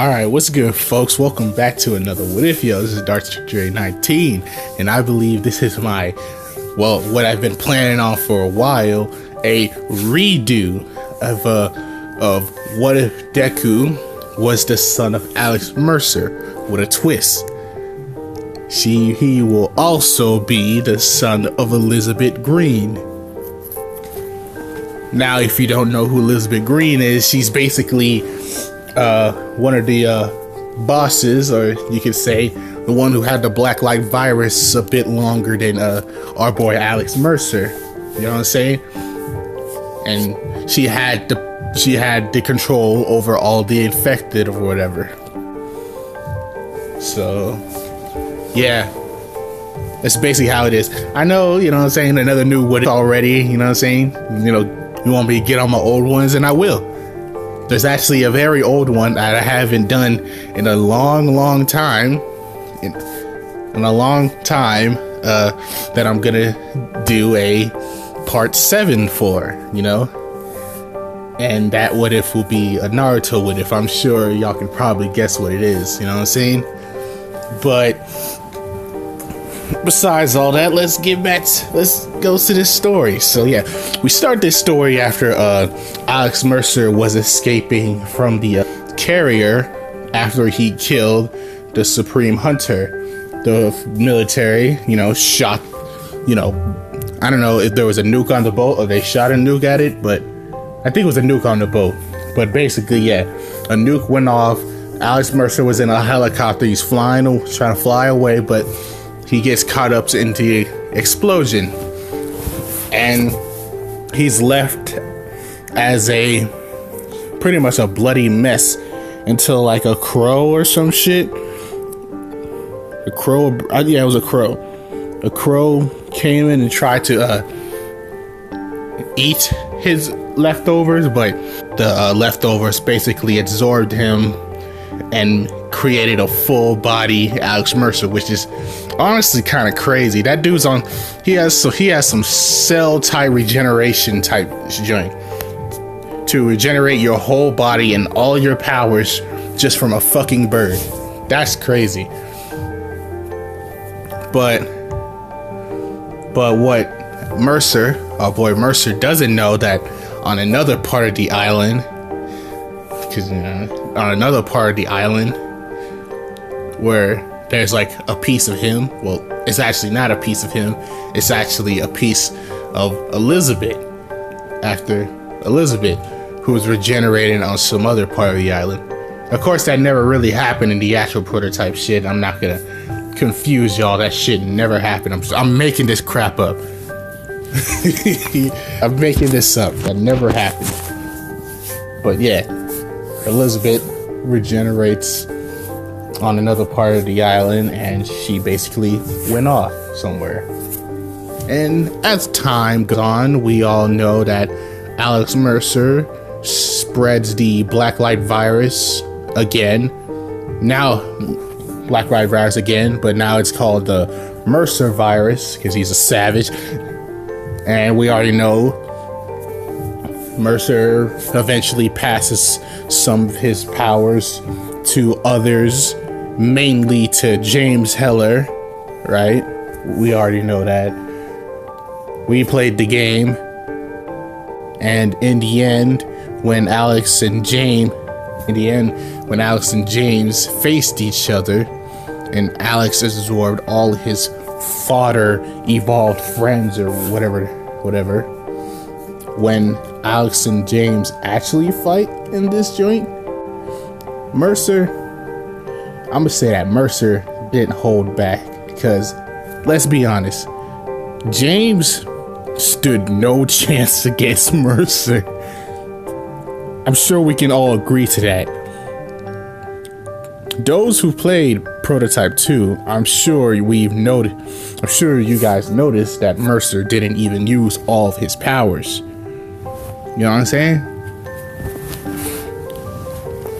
Alright, what's good, folks? Welcome back to another What If Yo. This is Dark19, and I believe this is what I've been planning on for a while, a redo of What If Deku was the son of Alex Mercer with a twist. He will also be the son of Elizabeth Greene. Now, if you don't know who Elizabeth Greene is, she's basically one of the bosses, or you could say the one who had the Blacklight virus a bit longer than our boy Alex Mercer. You know what I'm saying? And she had the control over all the infected or whatever. So yeah, that's basically how it is. I know, you know what I'm saying, another new What If already, you know what I'm saying? You know, you want me to get on my old ones, and I will. There's actually a very old one that I haven't done in a long time. In a long time, that I'm gonna do a part 7 for, you know? And that What If will be a Naruto What If. I'm sure y'all can probably guess what it is, you know what I'm saying? But besides all that, let's go to this story. So yeah, we start this story after Alex Mercer was escaping from the carrier after he killed the Supreme Hunter. The military, you know, shot, you know, I don't know if there was a nuke on the boat or they shot a nuke at it, but I think it was a nuke on the boat. But basically, yeah, a nuke went off. Alex Mercer was in a helicopter. He's trying to fly away, but he gets caught up into the explosion, and he's left as pretty much a bloody mess until like a crow or some shit. A crow, yeah, it was a crow. A crow came in and tried to eat his leftovers, but the leftovers basically absorbed him and created a full body Alex Mercer, which is honestly kind of crazy. That dude's he has some cell type regeneration type joint to regenerate your whole body and all your powers just from a fucking bird. That's crazy. But what our boy Mercer doesn't know, that on another part of the island, where there's like a piece of him. Well, it's actually not a piece of him. It's actually a piece of Elizabeth. After Elizabeth, who was regenerating on some other part of the island. Of course, that never really happened in the actual prototype shit. I'm not gonna confuse y'all. That shit never happened. I'm making this crap up. I'm making this up. That never happened. But yeah, Elizabeth regenerates on another part of the island, and she basically went off somewhere. And as time goes on, we all know that Alex Mercer spreads the Blacklight virus again. Now, Blacklight virus again, but now it's called the Mercer virus because he's a savage. And we already know Mercer eventually passes some of his powers to others, mainly to James Heller, right? We already know that. We played the game, and in the end, when Alex and James faced each other, and Alex absorbed all his fodder evolved friends or whatever, when Alex and James actually fight in this joint, Mercer, I'm gonna say that Mercer didn't hold back, because let's be honest, James stood no chance against Mercer. I'm sure we can all agree to that. Those who played Prototype 2, I'm sure you guys noticed that Mercer didn't even use all of his powers. You know what I'm saying?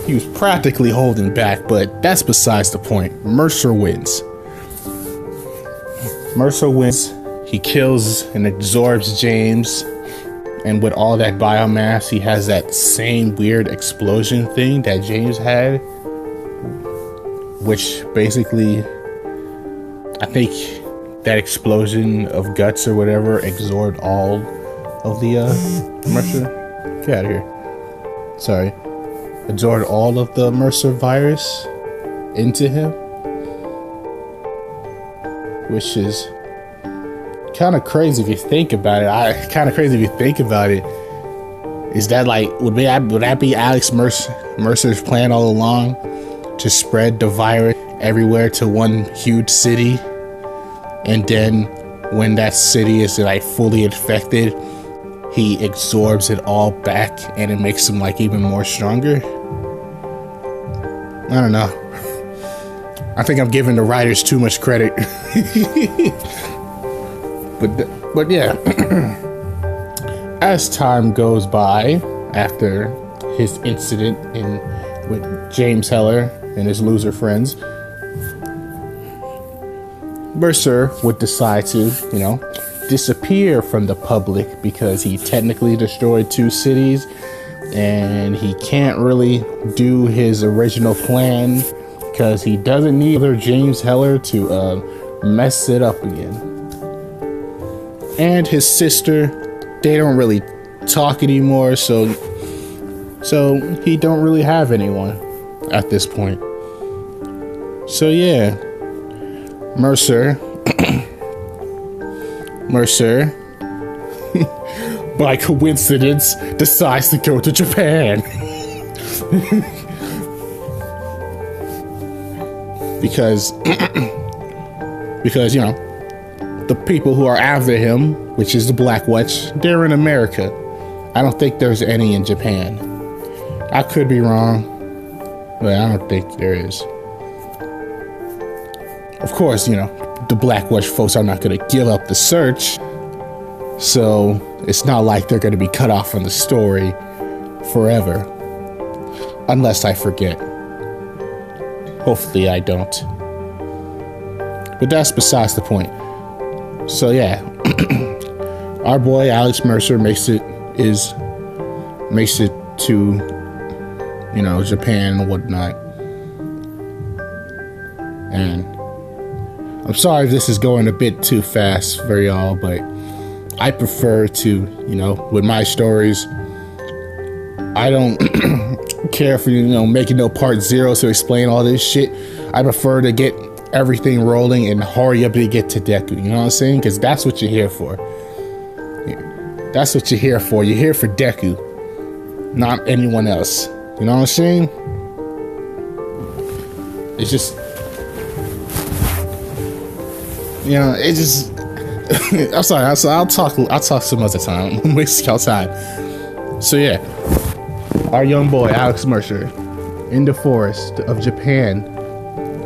He was practically holding back, but that's besides the point. Mercer wins. He kills and absorbs James, and with all that biomass, he has that same weird explosion thing that James had. which basically, I think that explosion of guts or whatever absorbed all of the Mercer. Get out of here. Sorry. Absorbed all of the Mercer virus into him, which is kind of crazy if you think about it. Is that like, would that be Alex Mercer's plan all along, to spread the virus everywhere to one huge city, and then when that city is like fully infected, he absorbs it all back and it makes him like even more stronger? I don't know. I think I'm giving the writers too much credit. but yeah. As time goes by, after his incident with James Heller and his loser friends, Mercer would decide to, disappear from the public because he technically destroyed 2 cities and he can't really do his original plan because he doesn't need other James Heller to mess it up again. And his sister, they don't really talk anymore, so he don't really have anyone at this point. So yeah, Mercer, by coincidence, decides to go to Japan. because the people who are after him, which is the Blacklight, they're in America. I don't think there's any in Japan. I could be wrong, but I don't think there is. Of course, the Blacklight folks are not going to give up the search, so it's not like they're going to be cut off from the story forever. Unless I forget. Hopefully I don't. But that's besides the point. So yeah, our boy Alex Mercer makes it to, Japan and whatnot. And I'm sorry if this is going a bit too fast for y'all, but I prefer to, with my stories, I don't care for, making no part 0 to explain all this shit. I prefer to get everything rolling and hurry up to get to deku. You know what I'm saying? Because that's what you're here for. That's what you're here for. You're here for deku, not anyone else. You know what I'm saying? It's just, it just. I'm sorry. I'll talk some other time. I'm wasting y'all time. So yeah, our young boy Alex Mercer in the forest of Japan,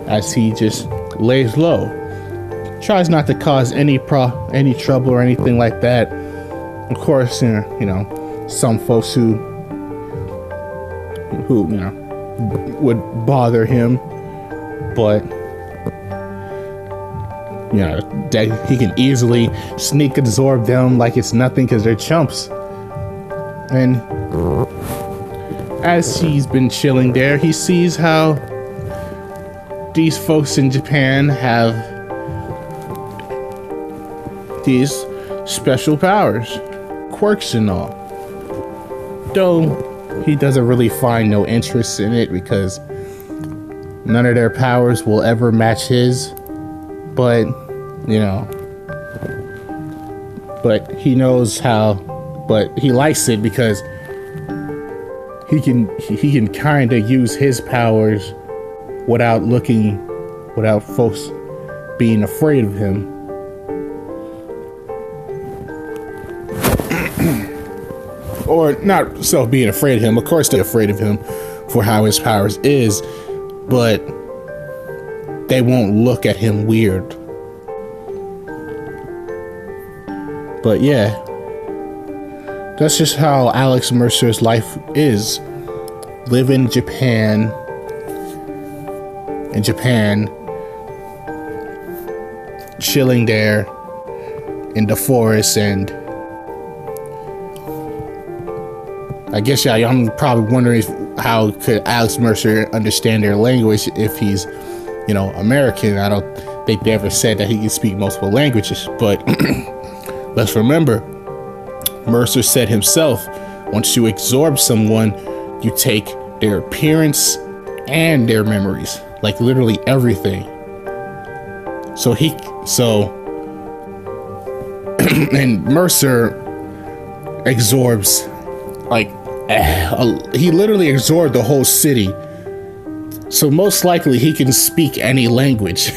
as he just lays low, tries not to cause any trouble or anything like that. Of course, some folks who would bother him, but that he can easily sneak absorb them like it's nothing because they're chumps. And as he's been chilling there, he sees how these folks in Japan have these special powers, quirks and all. Though he doesn't really find no interest in it because none of their powers will ever match his. But, but he knows how, but he likes it because he can kind of use his powers without folks being afraid of him. Or not so being afraid of him. Of course they're afraid of him for how his powers is, but they won't look at him weird. But yeah, that's just how Alex Mercer's life is. Live in Japan, chilling there in the forest. And I guess I'm probably wondering how could Alex Mercer understand their language if he's American. I don't think they ever said that he can speak multiple languages, but let's remember, Mercer said himself, once you absorb someone, you take their appearance and their memories, like literally everything. So and Mercer absorbs, he literally absorbed the whole city. So most likely he can speak any language.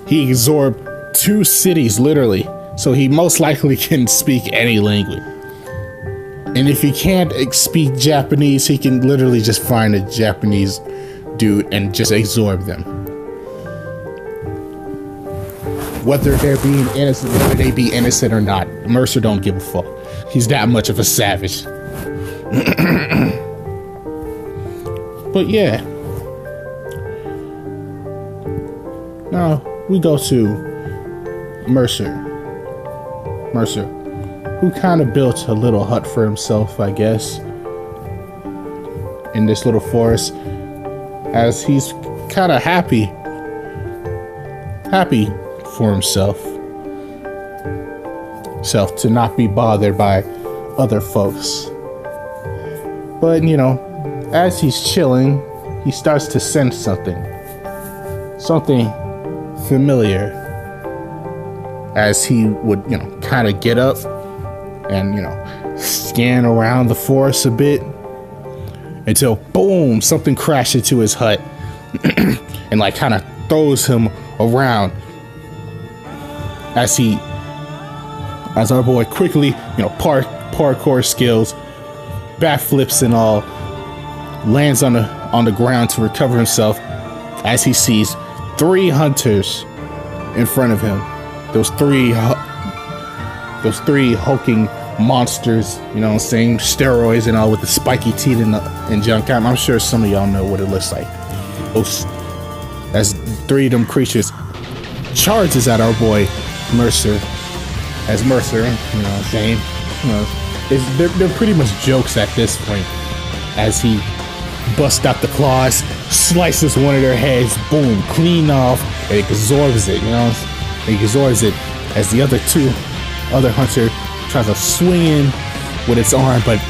He absorbed 2 cities literally. So he most likely can speak any language. And if he can't speak Japanese, he can literally just find a Japanese dude and just absorb them. Whether they be innocent or not, Mercer don't give a fuck. He's that much of a savage. But yeah. Now we go to Mercer, who kind of built a little hut for himself, I guess, in this little forest, as he's kind of happy for himself to not be bothered by other folks. But as he's chilling, he starts to sense something familiar, as he would kind of get up and scan around the forest a bit, until boom, something crashed into his hut and kind of throws him around, as our boy quickly parkour skills, backflips and all, lands on the ground to recover himself, as he sees 3 hunters in front of him. Those three hulking monsters, steroids and all, with the spiky teeth and junk. I'm sure some of y'all know what it looks like. As 3 of them creatures charges at our boy Mercer, they're pretty much jokes at this point, as he busts out the claws, slices one of their heads, boom, clean off, and absorbs it, He absorbs it, as the other hunter tries to swing in with its arm, but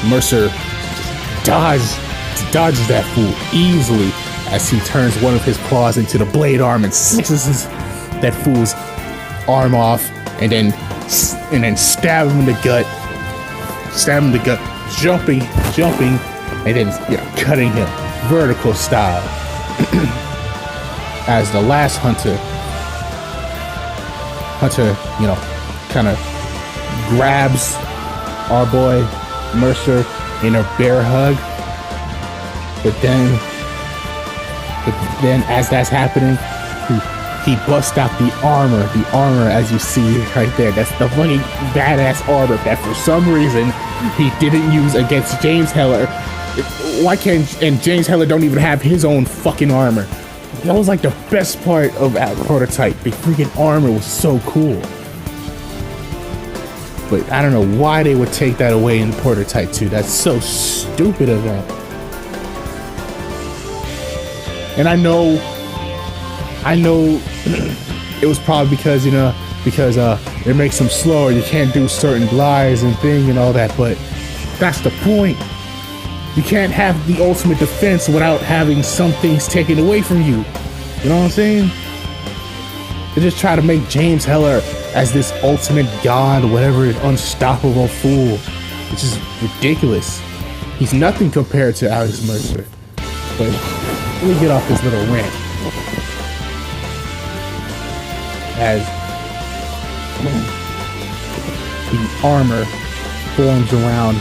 Mercer dodges that fool easily, as he turns one of his claws into the blade arm and slices that fool's arm off, and then stab him in the gut, jumping, and then cutting him vertical style. As the last hunter kind of grabs our boy Mercer in a bear hug, but then as that's happening, he busts out the armor as you see right there. That's the fucking badass armor that for some reason he didn't use against James Heller. Why can't, and James Heller don't even have his own fucking armor. That was the best part of that prototype. The freaking armor was so cool. But I don't know why they would take that away in prototype 2. That's so stupid of them. And I know it was probably because it makes them slower. You can't do certain glides and thing and all that, but that's the point. You can't have the ultimate defense without having some things taken away from you. You know what I'm saying? They just try to make James Heller as this ultimate god, whatever, unstoppable fool. It's just ridiculous. He's nothing compared to Alex Mercer. But let me get off this little rant. As the armor forms around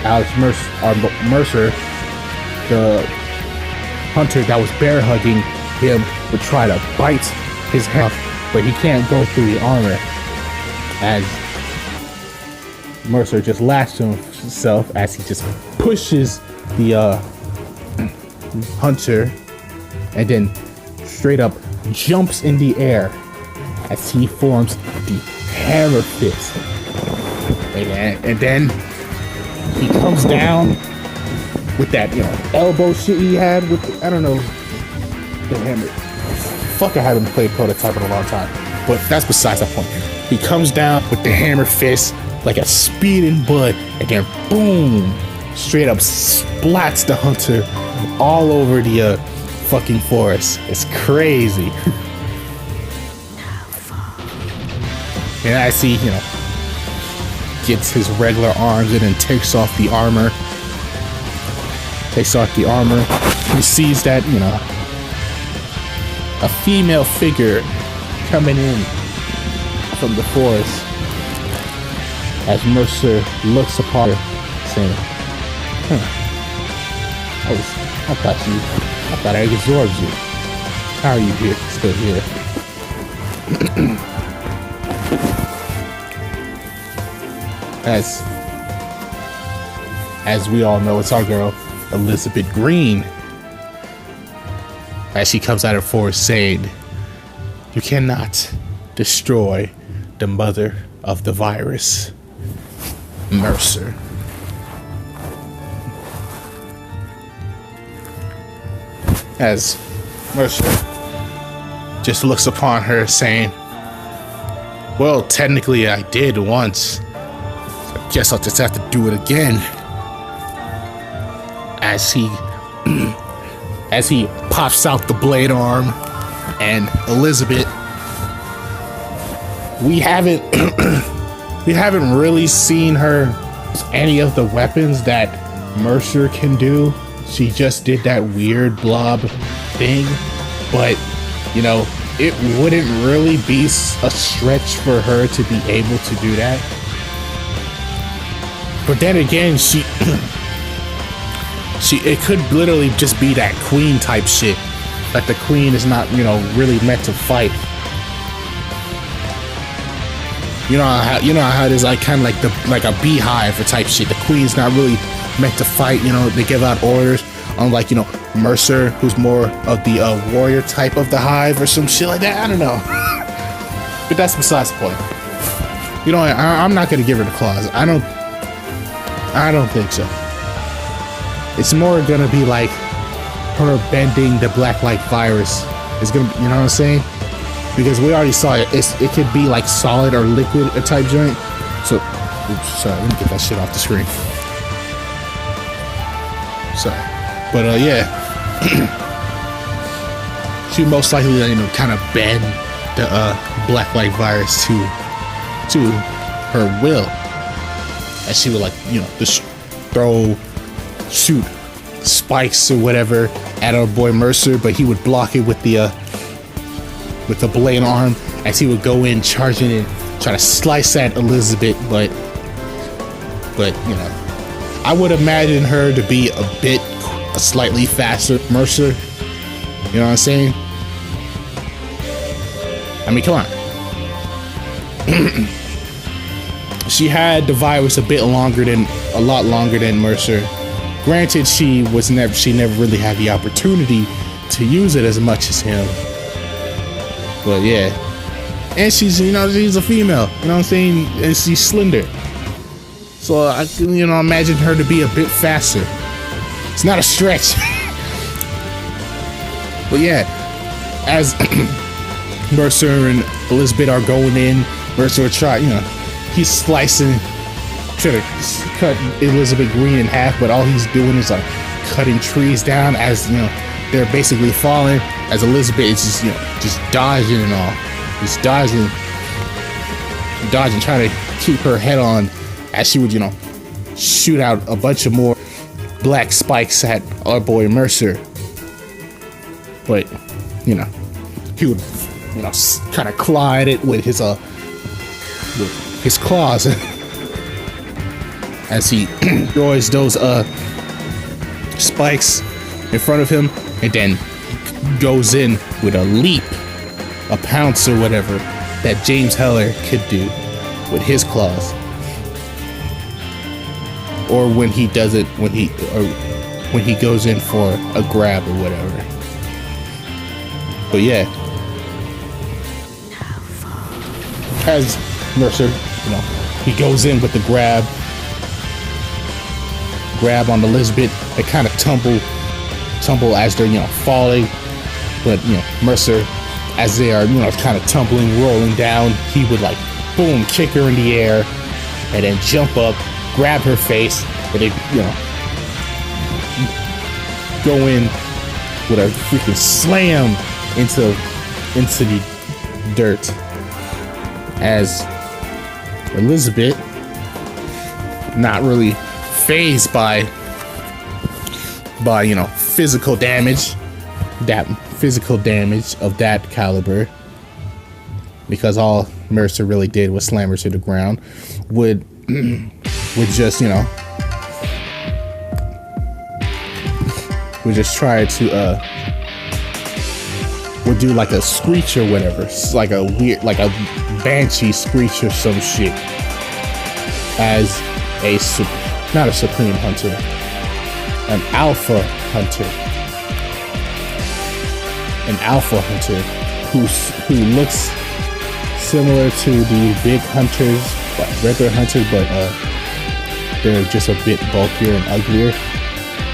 Alex Mercer, the hunter that was bear hugging him would try to bite his head off, but he can't go through the armor, as Mercer just lashed himself as he just pushes the hunter, and then straight up jumps in the air as he forms the hammer fist. And then he comes down with that, you know, elbow shit he had with, I don't know, the hammer. Fuck, I haven't played Prototype in a long time, but that's besides the point. He comes down with the hammer fist like a speeding bullet, and then boom, straight up splats the hunter all over the fucking forest. It's crazy. And I see, you know, gets his regular arms in and takes off the armor. He sees that, you know, a female figure coming in from the forest. As Mercer looks upon her, saying, I thought I absorbed you. How are you here, still here? As we all know, it's our girl, Elizabeth Greene. As she comes out of forest saying, you cannot destroy the mother of the virus, Mercer. As Mercer just looks upon her saying, well, technically I did once. So I guess I'll just have to do it again. As he pops out the blade arm, and Elizabeth, we haven't really seen her use any of the weapons that Mercer can do. She just did that weird blob thing, but you know, it wouldn't really be a stretch for her to be able to do that. But then again, it could literally just be that queen type shit. Like the queen is not, you know, really meant to fight. You know how it is, like kind of like a beehive or type shit. The queen's not really meant to fight. You know, they give out orders. Unlike, you know, Mercer, who's more of the warrior type of the hive or some shit like that. I don't know. But that's besides the point. You know, I'm not gonna give her the claws. I don't think so. It's more gonna be like her bending the Blacklight virus. It's gonna, you know what I'm saying? Because we already saw it. It could be like solid or liquid type joint. So, oops, sorry, let me get that shit off the screen. Sorry, but yeah, she most likely, you know, kind of bend the Blacklight virus to her will, and she would, like, you know, just shoot spikes or whatever at our boy Mercer, but he would block it with the blade arm as he would go in charging and try to slice at Elizabeth, but you know, I would imagine her to be a slightly faster Mercer. You know what I'm saying? I mean, come on. She had the virus a lot longer than Mercer. Granted, she never really had the opportunity to use it as much as him. But yeah, and she's a female. You know what I'm saying? And she's slender. So I can, you know, imagine her to be a bit faster. It's not a stretch. But yeah, as Mercer and Elizabeth are going in, Mercer will try, you know, he's slicing, trying to cut Elizabeth Greene in half, but all he's doing is like cutting trees down as, you know, they're basically falling, as Elizabeth is just, you know, just dodging and all. Just dodging, trying to keep her head on as she would, you know, shoot out a bunch of more black spikes at our boy Mercer. But, you know, he would, you know, kind of claw at it with his claws as he throws those spikes in front of him, and then goes in with a leap, a pounce or whatever that James Heller could do with his claws. Or when he does it, when he goes in for a grab or whatever. But yeah, as Mercer, you know, he goes in with the grab, grab on Elizabeth. They kind of tumble as they're falling. But Mercer, as they are kind of tumbling, rolling down, he would like boom, kick her in the air, and then jump up, grab her face, and they go in with a freaking slam into the dirt. As Elizabeth, not really fazed by physical damage of that caliber, because all Mercer really did was slam her to the ground, would just try to would do like a screech or whatever, like a weird, like a banshee screech or some shit, as not a supreme hunter, an alpha hunter who looks similar to the big hunters, regular hunters, but they're just a bit bulkier and uglier,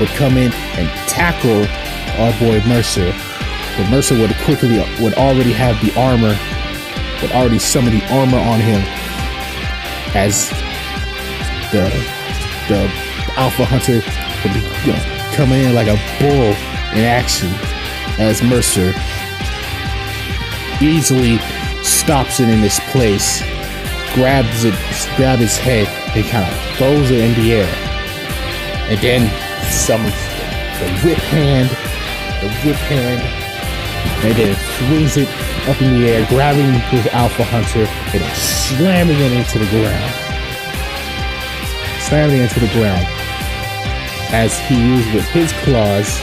would come in and tackle our boy Mercer. But Mercer would already have the armor, would already summon the armor on him, as the alpha hunter would be coming in like a bull in action, as Mercer easily stops it in its place, grabs his head, and kind of throws it in the air, and then summons the whip hand, and then swings it up in the air, grabbing his alpha hunter and then slamming it into the ground. As he used with his claws,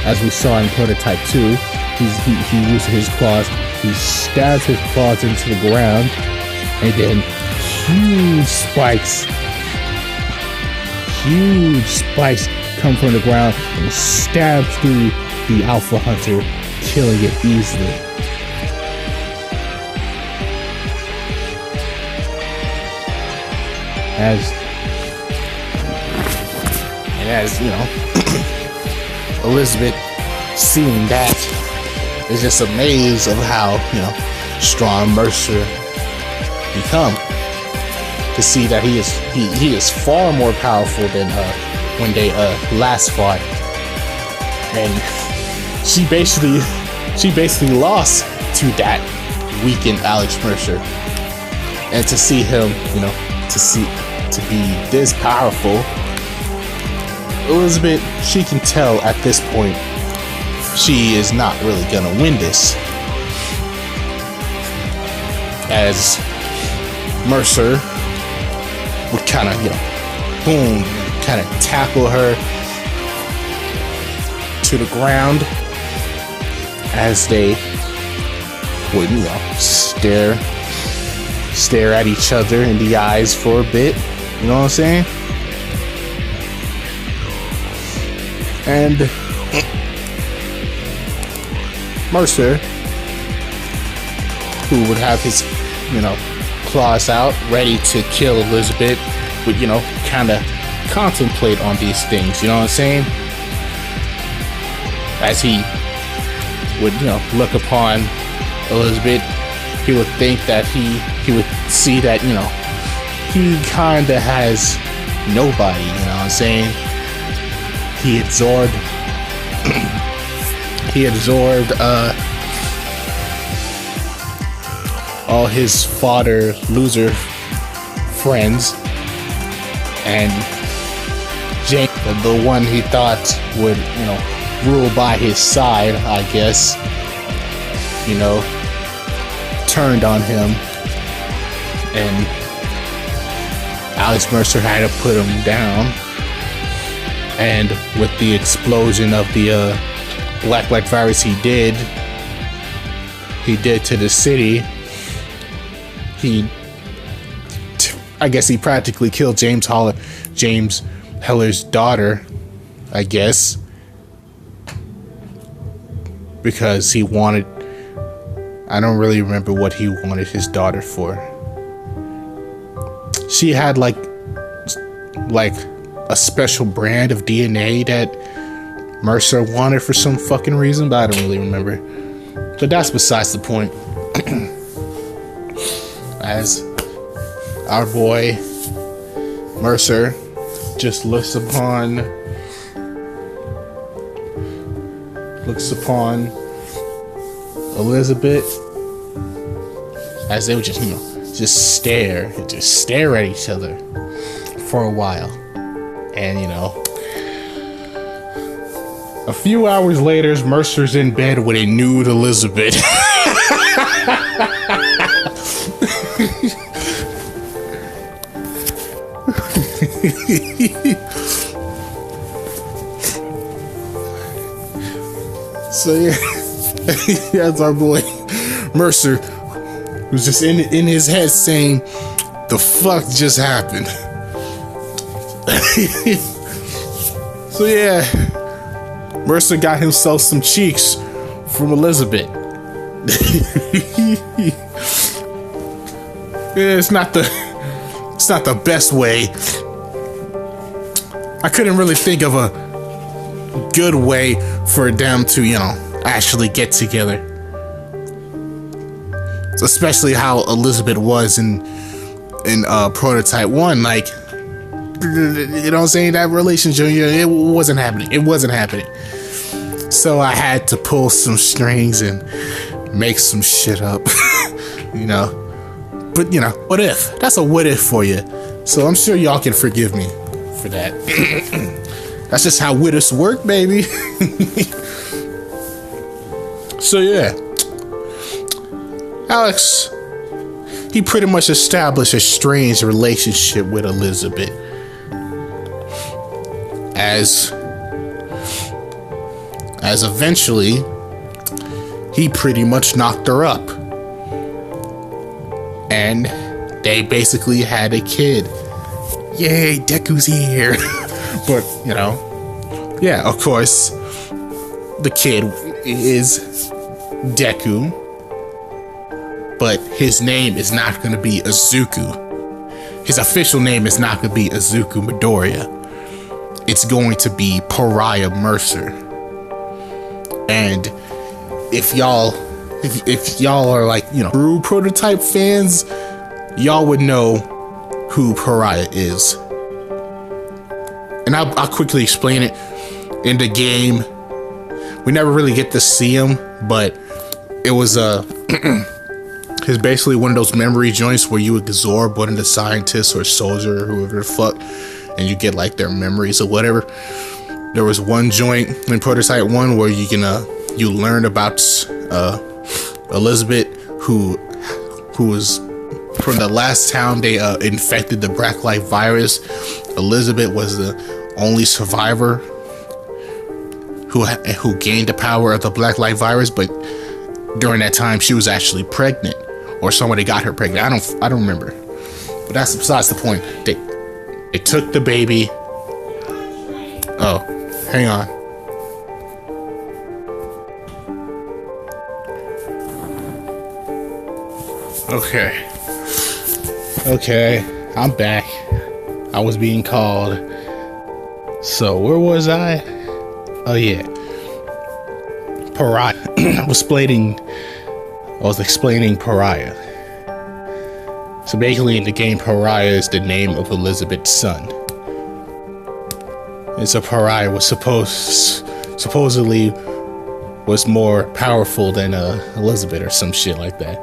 as we saw in Prototype 2, he used his claws, he stabs his claws into the ground, and then huge spikes come from the ground and stab through the alpha hunter, killing it easily. As Elizabeth, seeing that, is just amazed of how strong Mercer become. To see that he is far more powerful than when they last fought, and she basically lost to that weakened Alex Mercer. And to see him, to be this powerful, Elizabeth, she can tell at this point she is not really gonna win this, as Mercer would kind of tackle her to the ground, as they would stare at each other in the eyes for a bit, you know what I'm saying? And Mercer, who would have his claws out, ready to kill Elizabeth, would kind of contemplate on these things, you know what I'm saying? As he would look upon Elizabeth, he would think that he would see that he kind of has nobody, you know what I'm saying? He absorbed all his fodder loser friends, and Jane, the one he thought would rule by his side, I guess, turned on him, and Alex Mercer had to put him down. And with the explosion of the Blacklight virus he did to the city, I guess he practically killed James Heller's daughter, I guess, because he wanted, I don't really remember what he wanted his daughter for. She had like like a special brand of DNA that Mercer wanted for some fucking reason, but I don't really remember. But that's besides the point. As our boy Mercer just looks upon Elizabeth, as they would just stare at each other for a while. And a few hours later, Mercer's in bed with a nude Elizabeth. So yeah, that's our boy Mercer, who's just in his head saying, "The fuck just happened?" So yeah, Mercer got himself some cheeks from Elizabeth. Yeah, it's not the best way. I couldn't really think of a good way for them to, actually get together. Especially how Elizabeth was in Prototype 1, like, you know what I'm saying, that relationship, it wasn't happening. So I had to pull some strings and make some shit up. But what if? That's a what if for you. So I'm sure y'all can forgive me for that. That's just how what ifs work, baby. So yeah, Alex, he pretty much established a strange relationship with Elizabeth, as eventually he pretty much knocked her up, and they basically had a kid. Yay, Deku's here. But yeah, of course the kid is Deku, but his name is not going to be Izuku. His official name is not going to be Izuku Midoriya. It's going to be Pariah Mercer. And if y'all are like, true Prototype fans, y'all would know who Pariah is. And I'll quickly explain it. In the game, we never really get to see him, but it was it's basically one of those memory joints where you absorb one of the scientists or soldier or whoever the fuck, and you get like their memories or whatever. There was one joint in Prototype 1 where you learn about Elizabeth, who was from the last town they infected the Blacklight virus. Elizabeth was the only survivor who gained the power of the Blacklight virus, but during that time she was actually pregnant, or somebody got her pregnant. I don't remember, but that's besides the point. They took the baby. Oh, hang on. Okay, I'm back. I was being called. So where was I? Oh yeah, Pariah. I was explaining Pariah. So basically in the game, Pariah is the name of Elizabeth's son. And so Pariah was supposedly was more powerful than Elizabeth or some shit like that.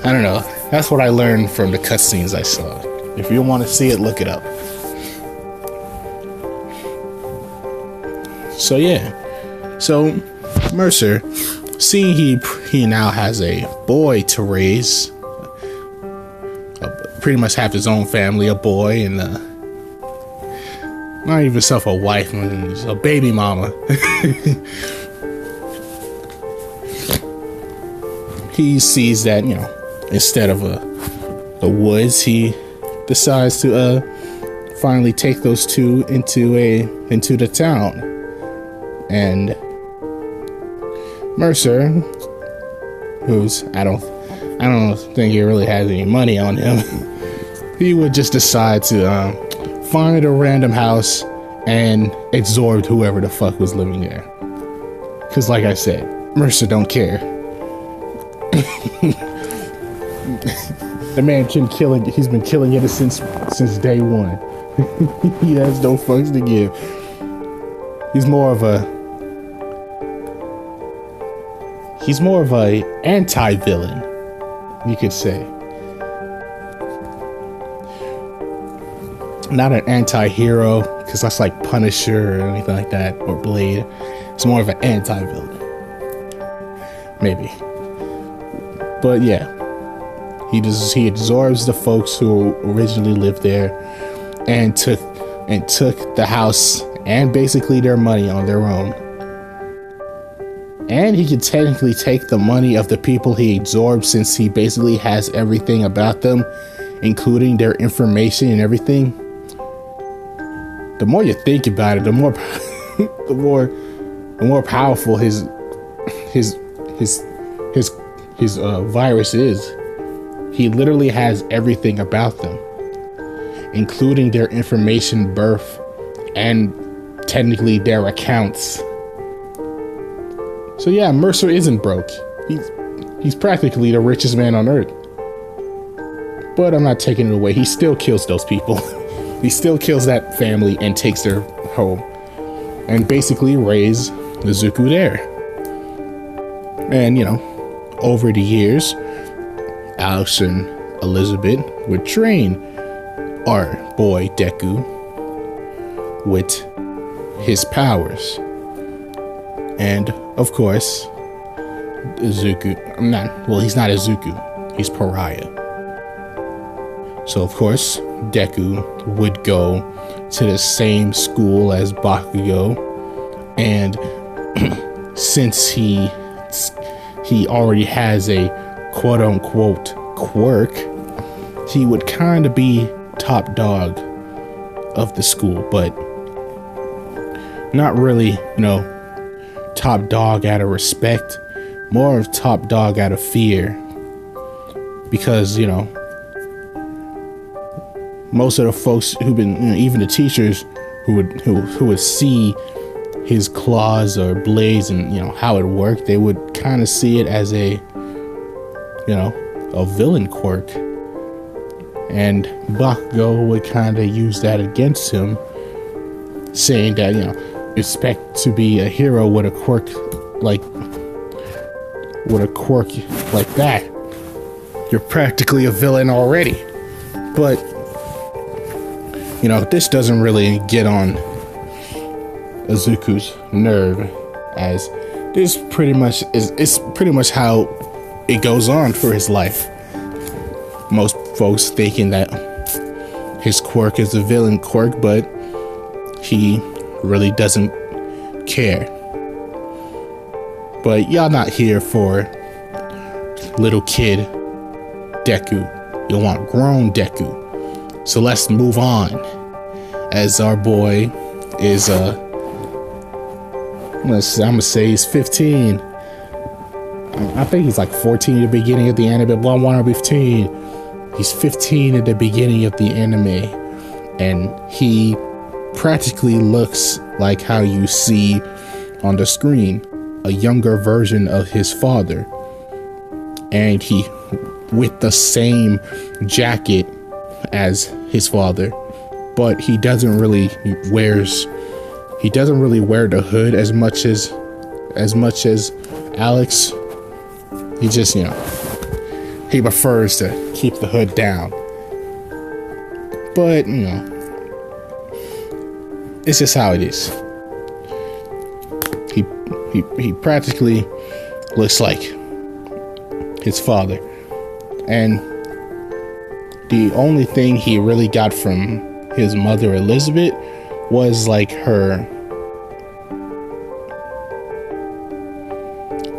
I don't know. That's what I learned from the cutscenes I saw. If you want to see it, look it up. So yeah. So Mercer, seeing he now has a boy to raise, pretty much have his own family, a boy, and not even himself a wife, a baby mama. He sees that, instead of the woods, he decides to finally take those two into the town. And Mercer, who's I don't think he really has any money on him. he would just decide to find a random house and absorb whoever the fuck was living there. Because like I said, Mercer don't care. The man can kill it. He's been killing it since day one. He has no fucks to give. He's more of a anti-villain, you could say. Not an anti-hero, because that's like Punisher or anything like that, or Blade. It's more of an anti-villain, maybe. But yeah, he absorbs the folks who originally lived there, and took the house and basically their money on their own. And he could technically take the money of the people he absorbed, since he basically has everything about them, including their information and everything. The more you think about it, the more powerful his virus is. He literally has everything about them, including their information, birth, and technically their accounts. So yeah, Mercer isn't broke. He's practically the richest man on earth. But I'm not taking it away. He still kills those people. He still kills that family and takes their home, and basically raise Izuku there. And you know, over the years, Alex and Elizabeth would train our boy Deku with his powers. And of course, Izuku, he's not Izuku, he's Pariah. So of course, Deku would go to the same school as Bakugo, and since he already has a quote-unquote quirk, he would kind of be top dog of the school, but not really, top dog out of respect, more of top dog out of fear, because most of the folks who've been, even the teachers who would see his claws or blades and how it worked, they would kind of see it as a villain quirk, and Bakugo would kind of use that against him, saying that expect to be a hero with a quirk like that, you're practically a villain already. But this doesn't really get on Izuku's nerve, as this pretty much how it goes on for his life. Most folks thinking that his quirk is a villain quirk, but he really doesn't care. But y'all not here for little kid Deku. You want grown Deku. So let's move on, as our boy is I'm gonna say he's 15. I think he's like 14 at the beginning of the anime, but I want to be 15. He's 15 at the beginning of the anime, and he practically looks like how you see on the screen, a younger version of his father, and he with the same jacket as his father, but he doesn't really wear the hood as much as Alex. He just he prefers to keep the hood down. But it's just how it is. He practically looks like his father, and the only thing he really got from his mother Elizabeth was like her,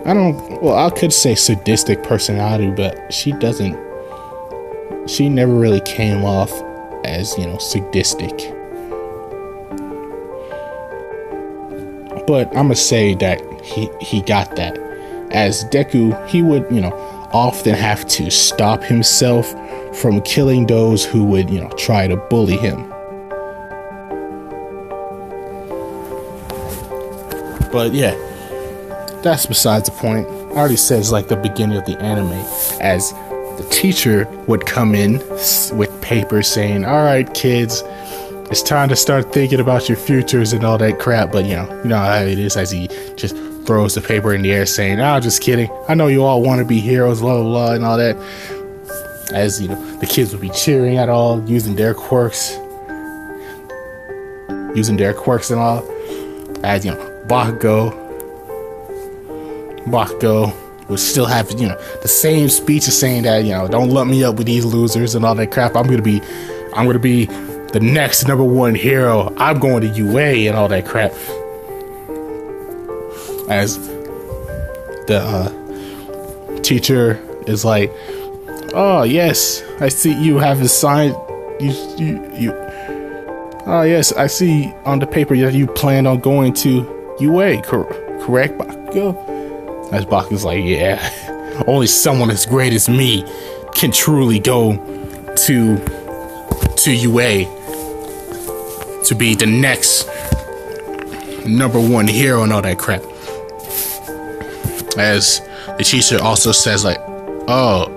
I could say sadistic personality, but she never really came off as sadistic. But I'm gonna say that he got that. As Deku, he would often have to stop himself from killing those who would, try to bully him. But yeah, that's besides the point. I already said it's like the beginning of the anime, as the teacher would come in with papers saying, all right, kids, it's time to start thinking about your futures and all that crap. But you know how it is, as he just throws the paper in the air saying, oh, just kidding. I know you all want to be heroes, blah, blah, blah, and all that. As, the kids would be cheering at all, using their quirks and all. As, Bakugo would still have, the same speech of saying that, don't lump me up with these losers and all that crap. I'm gonna be the next #1 hero. I'm going to UA and all that crap. As the teacher is like, oh yes, I see you have assigned you. Oh yes, I see on the paper that you planned on going to UA, correct, Bakugo? As Bakugo's like, yeah, only someone as great as me can truly go to UA to be the next #1 hero and all that crap. As the teacher also says, like, oh,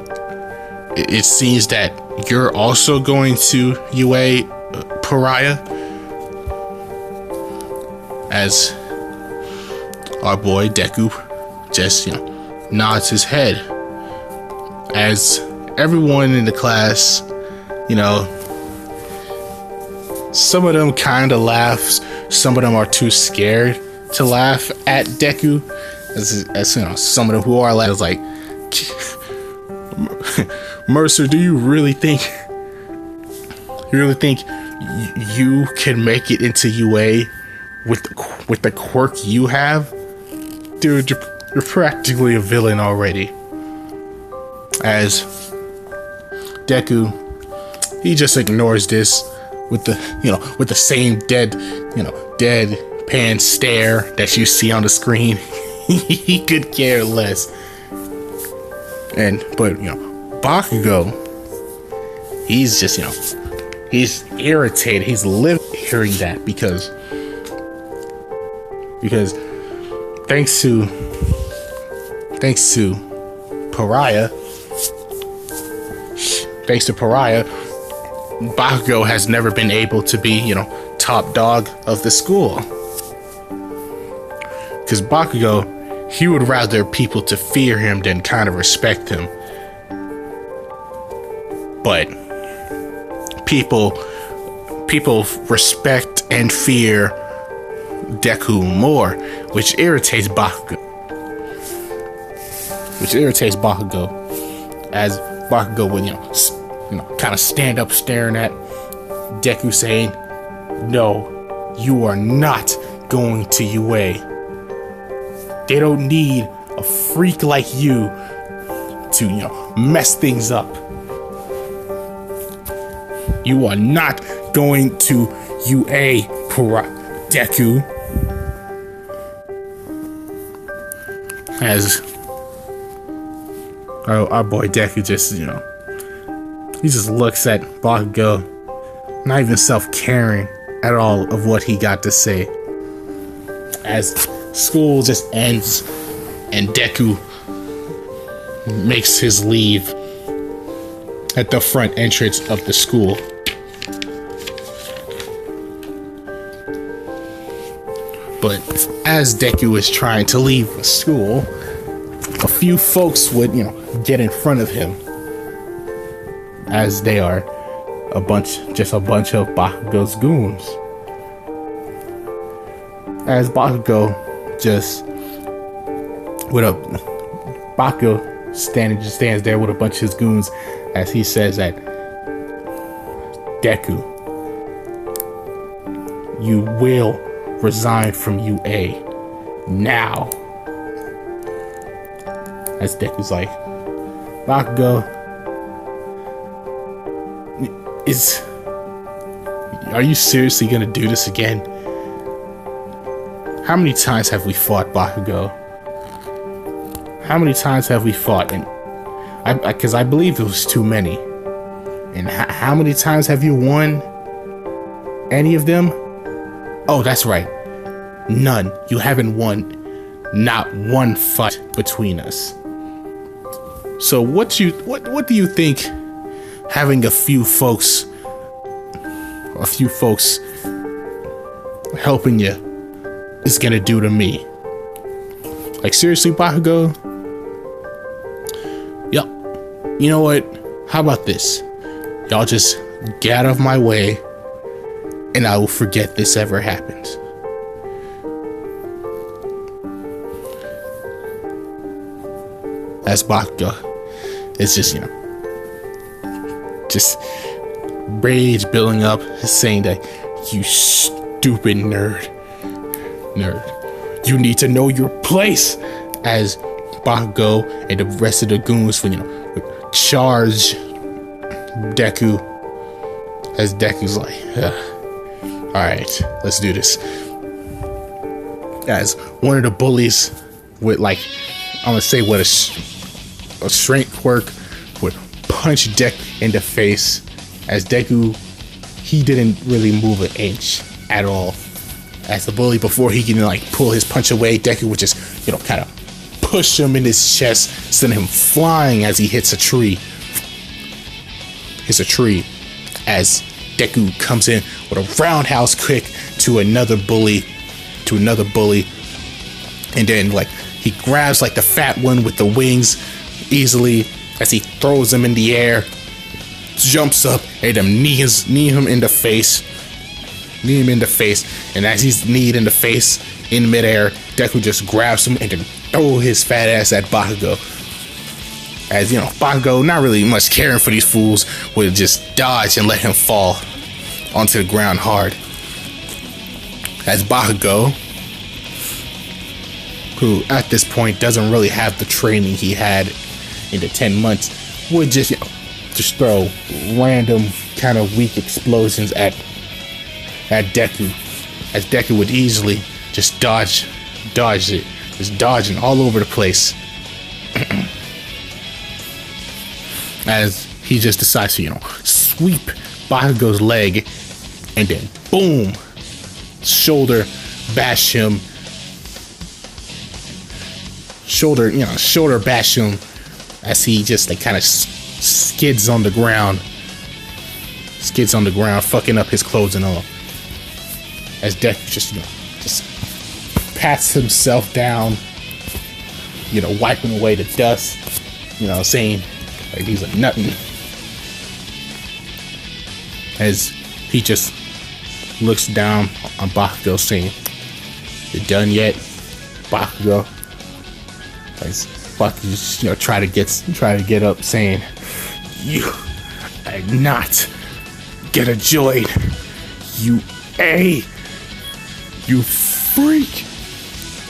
it seems that you're also going to UA, Pariah. As our boy Deku just, nods his head. As everyone in the class, some of them kind of laughs, some of them are too scared to laugh at Deku. As some of them who are laughing, like, Mercer, do you really think you can make it into UA with the quirk you have? Dude, you're practically a villain already. As Deku, he just ignores this with the same deadpan stare that you see on the screen. He could care less. But Bakugo, he's just, he's irritated. He's hearing that because thanks to Pariah, Bakugo has never been able to be, top dog of the school. Because Bakugo, he would rather people to fear him than kind of respect him. But people respect and fear Deku more, which irritates Bakugo. As Bakugo would, kind of stand up staring at Deku saying, no, you are not going to UA. They don't need a freak like you to, mess things up. You are not going to UA, Deku. As our boy Deku just, he just looks at Bakugo, not even self-caring at all of what he got to say. As school just ends and Deku makes his leave at the front entrance of the school. But as Deku is trying to leave the school, a few folks would, get in front of him, as they are a bunch of Bakugo's goons. As Bakugo stands there with a bunch of his goons, as he says that, Deku, you will resign from UA now. As Deku's like, Bakugo, are you seriously gonna do this again? How many times have we fought, Bakugo? How many times have we fought? And because I believe it was too many. And how many times have you won any of them? Oh, that's right. None. You haven't won not one fight between us. So what do you think having a few folks helping you is gonna do to me? Like, seriously, Bakugo? Yup. You know what? How about this? Y'all just get out of my way, and I will forget this ever happened. That's Bakugo. It's just, just rage building up, saying that, you stupid nerd. You need to know your place. As Bakugo and the rest of the goons would charge Deku. As Deku's like, alright, let's do this. As one of the bullies with, like, I'm gonna say what a strength quirk would punch Deku in the face. As Deku, he didn't really move an inch at all. As the bully, before he can like pull his punch away, Deku would just, kind of push him in his chest, send him flying as he hits a tree. As Deku comes in with a roundhouse kick to another bully, and then like he grabs like the fat one with the wings easily as he throws him in the air, jumps up and then knee him in the face. And as he's kneed in the face in midair, Deku just grabs him and then throw his fat ass at Bakugo. As Bakugo, not really much caring for these fools, would just dodge and let him fall onto the ground hard. As Bakugo, who at this point doesn't really have the training he had in the 10 months, would just throw random kind of weak explosions at Deku, as Deku would easily just dodge it, just dodging all over the place. As he just decides to, sweep Bakugo's leg and then boom, shoulder bash him, as he just like kind of skids on the ground, fucking up his clothes and all. As Deku just pats himself down, wiping away the dust, saying like he's a nuttin'. As he just looks down on Bakugo, saying, "You done yet, Bakugo?" As Bakugo just try to get up, saying, "You are not gonna join, you freak,"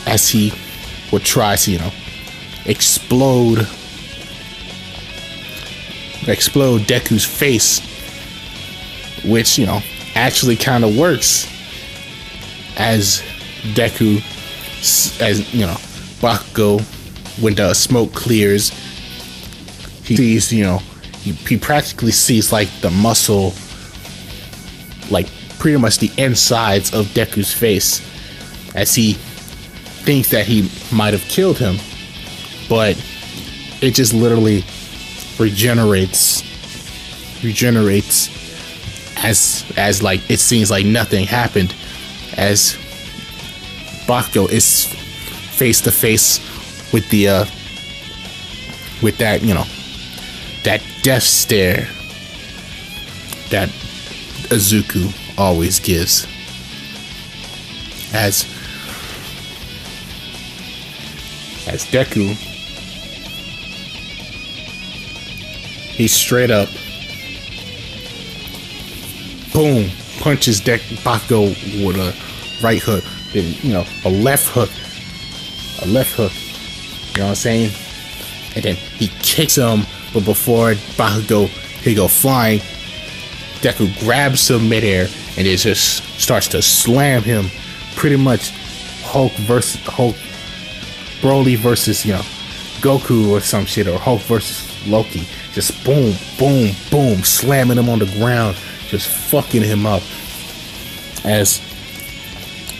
as he would try to, explode Deku's face, which, actually kind of works. As Deku, Bakugo, when the smoke clears, he sees, he practically sees like the muscle, like pretty much the insides of Deku's face, as he thinks that he might have killed him, but it just literally regenerates as like it seems like nothing happened, as Bakugo is face to face with the with that that death stare that Izuku always gives. As Deku, he straight up boom punches Bakugo with a right hook, then a left hook, you know what I'm saying, and then he kicks him, but before Bakugo he go flying, Deku grabs him midair and it just starts to slam him, pretty much Hulk, Broly versus Goku or some shit, or Hulk versus Loki, Just boom, boom, boom, slamming him on the ground, just fucking him up. As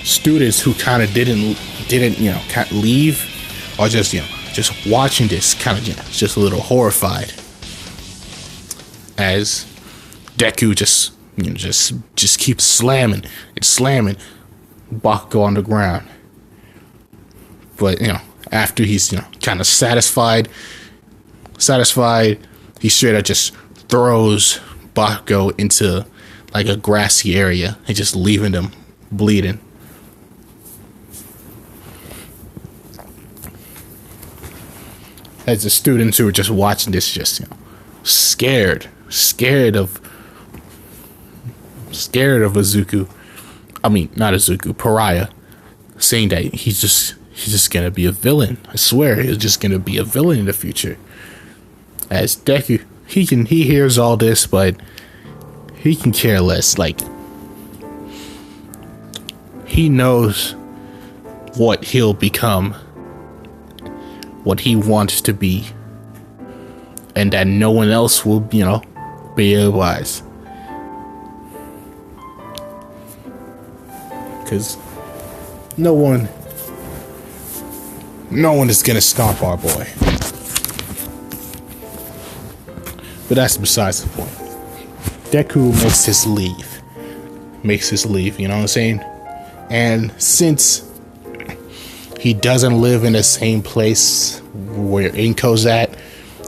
students who kind of didn't leave, or just watching this, kind of just a little horrified. As Deku just keeps slamming and slamming Bakugo on the ground. But after he's kind of satisfied, he straight up just throws Bakugo into like a grassy area and just leaving them bleeding. As the students who were just watching this, just scared of Izuku. I mean, not Izuku, Pariah, saying that he's just gonna be a villain. I swear, he's just gonna be a villain in the future. As Deku, he hears all this, but he can care less. Like, he knows what he'll become, what he wants to be, and that no one else will, be otherwise. Because no one is gonna stop our boy. But that's besides the point. Deku makes his leave, you know what I'm saying? And since he doesn't live in the same place where Inko's at,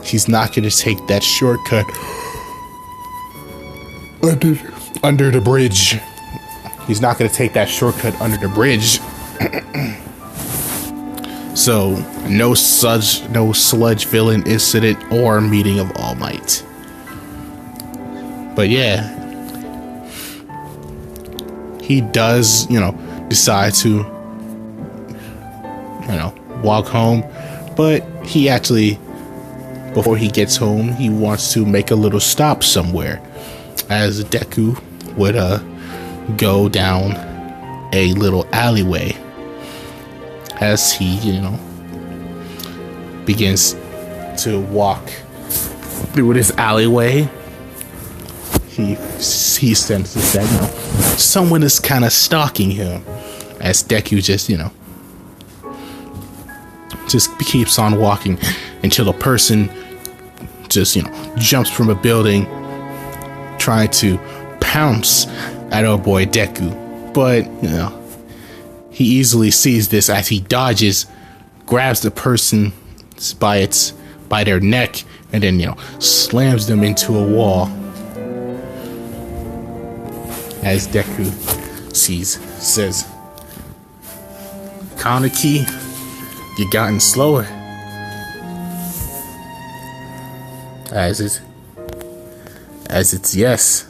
he's not gonna take that shortcut under the bridge. He's not gonna take that shortcut under the bridge. So no sludge villain incident or meeting of All Might. But yeah, he does, decide to, walk home. But he actually, before he gets home, he wants to make a little stop somewhere. As Deku would go down a little alleyway. As he, begins to walk through this alleyway, he senses that someone is kind of stalking him. As Deku just keeps on walking until a person just jumps from a building, trying to pounce at our boy Deku. But he easily sees this as he dodges, grabs the person by their neck, and then slams them into a wall. As Deku says, "Kaneki, you gotten slower." As it's yes,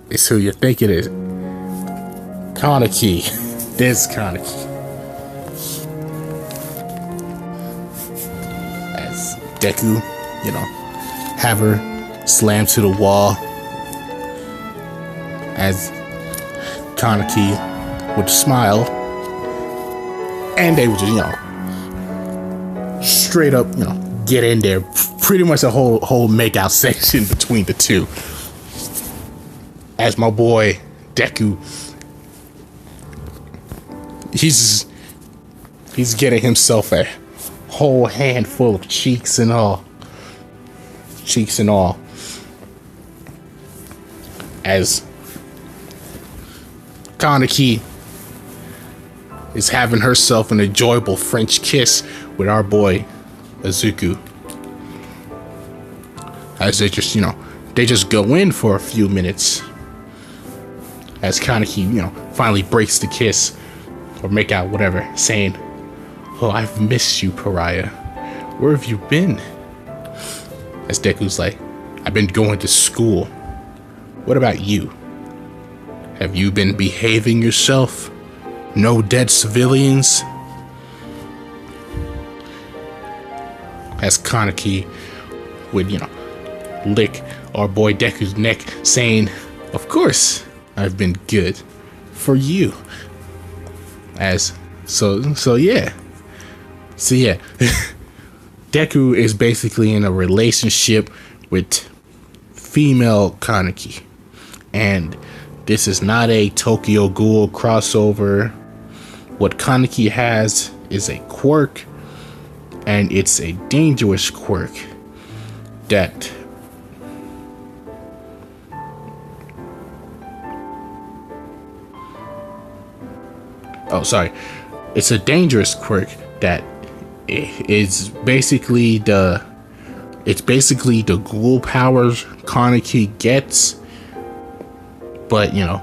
it's who you think it is. Kaneki, this Kaneki. As Deku, have her slam to the wall. As Kaneki would smile, and they would just, straight up, get in there. Pretty much a whole makeout section between the two. As my boy Deku, he's getting himself a whole handful of cheeks and all. As Kaneki is having herself an enjoyable French kiss with our boy Izuku. As they just go in for a few minutes. As Kaneki, finally breaks the kiss or make out, whatever, saying, "Oh, I've missed you, Pariah. Where have you been?" As Deku's like, "I've been going to school. What about you? Have you been behaving yourself? No dead civilians?" As Kaneki would, lick our boy Deku's neck, saying, "Of course, I've been good for you." So yeah. Deku is basically in a relationship with female Kaneki. And this is not a Tokyo Ghoul crossover. What Kaneki has is a quirk, and it's a dangerous quirk that it's a dangerous quirk that is basically the ghoul powers Kaneki gets, but you know,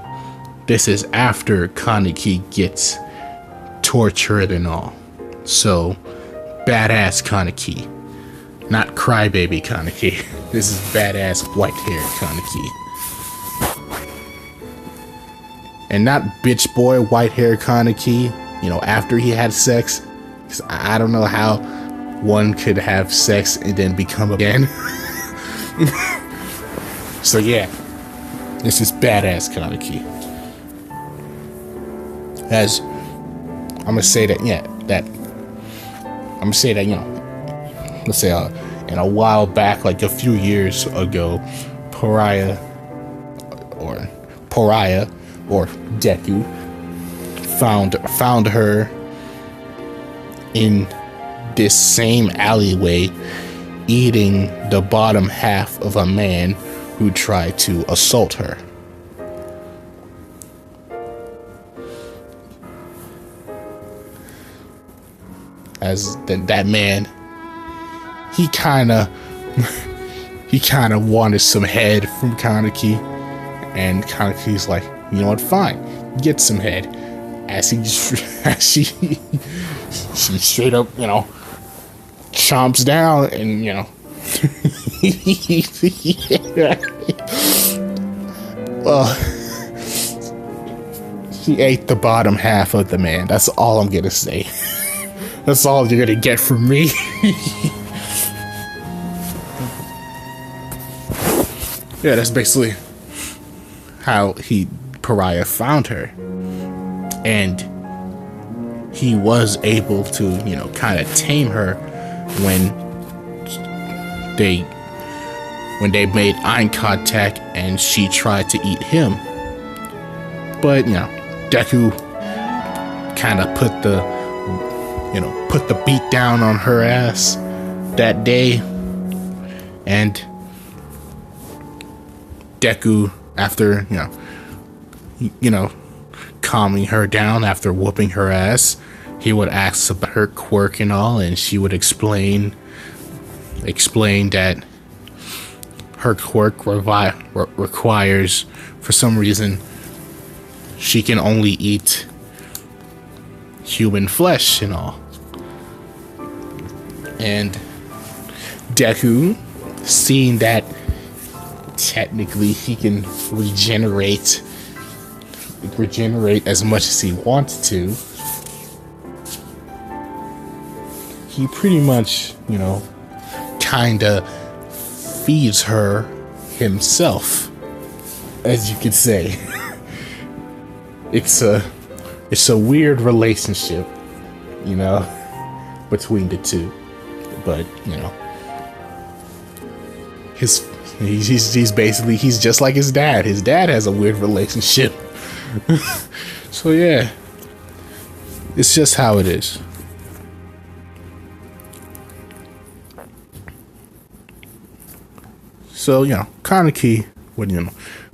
this is after Kaneki gets tortured and all. So badass Kaneki, not crybaby Kaneki. This is badass white-haired Kaneki, and not bitch boy white-haired Kaneki. You know, after he had sex, 'cause I don't know how one could have sex and then become again. So yeah, this is badass Kaneki. As I'm gonna say that, you know, let's say in a while back, like a few years ago, Pariah or Deku found her in this same alleyway eating the bottom half of a man who tried to assault her. As that man, he kind of wanted some head from Kaneki, and Kaneki's like, you know what, fine, get some head. As she straight up, you know, chomps down, and you know, she ate the bottom half of the man. That's all I'm gonna say. That's all you're gonna get from me. Yeah, that's basically how Pariah found her. And he was able to, you know, kind of tame her when they made eye contact and she tried to eat him. But, you know, Deku kind of put the beat down on her ass that day. And Deku, after, you know, calming her down after whooping her ass, he would ask about her quirk and all, and she would explain that her quirk requires, for some reason, she can only eat human flesh and all. And Deku, seeing that technically he can regenerate as much as he wants to, he pretty much, you know, kinda feeds her himself, as you could say. It's a weird relationship, you know, between the two. But, you know, he's basically, he's just like his dad. His dad has a weird relationship. So yeah, it's just how it is. So, you know, Kaneki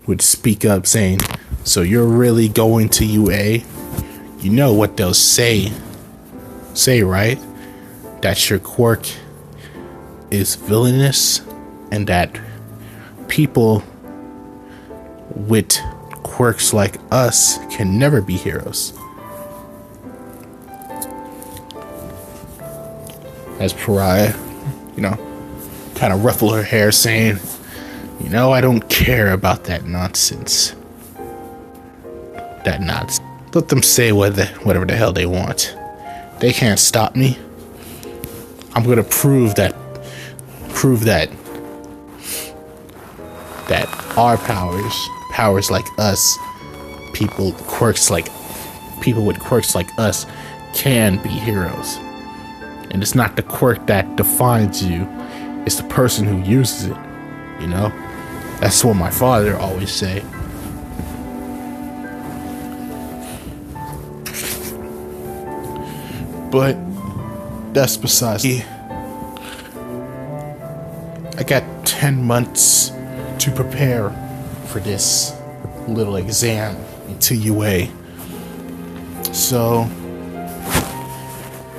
would speak up saying, so you're really going to UA? You know what they'll say, right? That your quirk is villainous and that people with quirks like us can never be heroes. As Pariah, you know, kind of ruffle her hair saying, you know, I don't care about that nonsense. Let them say whatever the hell they want. They can't stop me. I'm gonna prove that our powers like us, people with quirks like us can be heroes. And it's not the quirk that defines you, it's the person who uses it. you know? That's what my father always say. But that's besides. I got 10 months to prepare for this little exam into UA. So,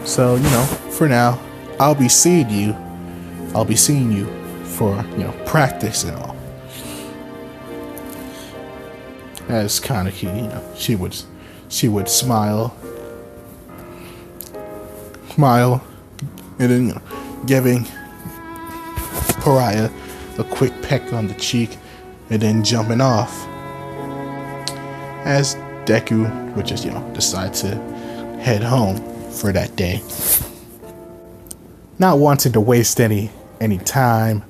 you know, for now, I'll be seeing you for, you know, practice and all. As Kaneki, you know, she would smile, and then, you know, giving Pariah a quick peck on the cheek, and then jumping off. As Deku would just, you know, decide to head home for that day. Not wanting to waste any time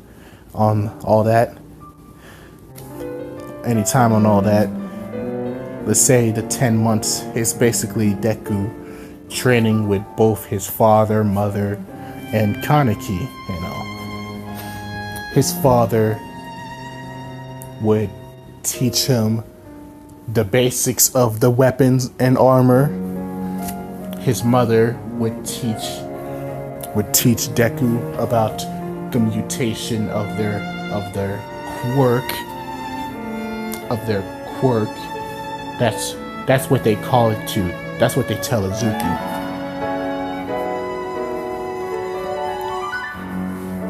on all that. Let's say the 10 months is basically Deku training with both his father, mother, and Kaneki, you know. His father would teach him the basics of the weapons and armor. His mother would teach Deku about the mutation of their quirk. That's what they call it too. That's what they tell Izuku.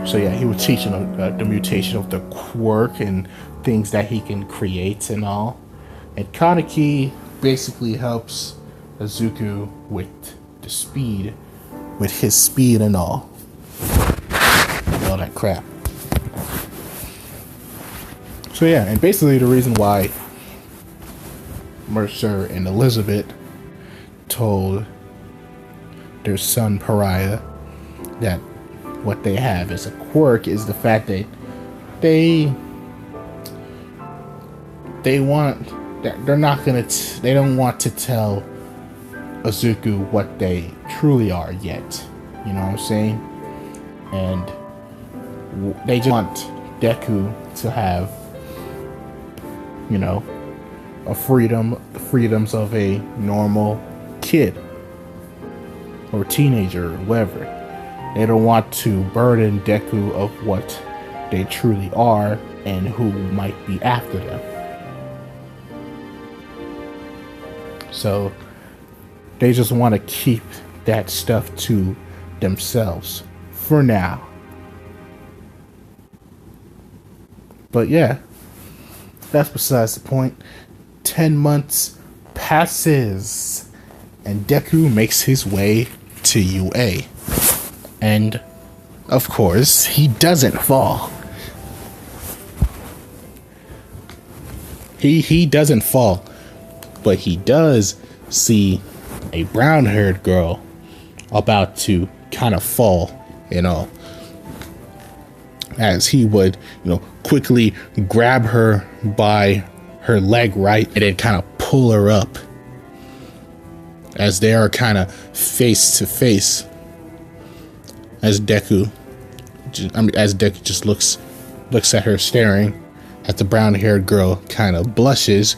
So yeah, he would teach him the mutation of the quirk and things that he can create and all. And Kaneki basically helps Izuku with the speed, with his speed and all that crap. So yeah, and basically the reason why Mercer and Elizabeth told their son Pariah that what they have as a quirk is the fact that they want that they don't want to tell Izuku what they truly are yet. You know what I'm saying? And they just want Deku to have, you know, the freedoms of a normal kid or teenager or whatever. They don't want to burden Deku of what they truly are and who might be after them. So they just want to keep that stuff to themselves for now. But yeah, that's besides the point. 10 months passes and Deku makes his way to UA. And of course, he doesn't fall. He doesn't fall, but he does see a brown-haired girl about to kind of fall, you know, as he would, you know, quickly grab her by her leg, right, and then kind of pull her up as they are kind of face to face. As Deku just looks at her, staring at the brown-haired girl, kind of blushes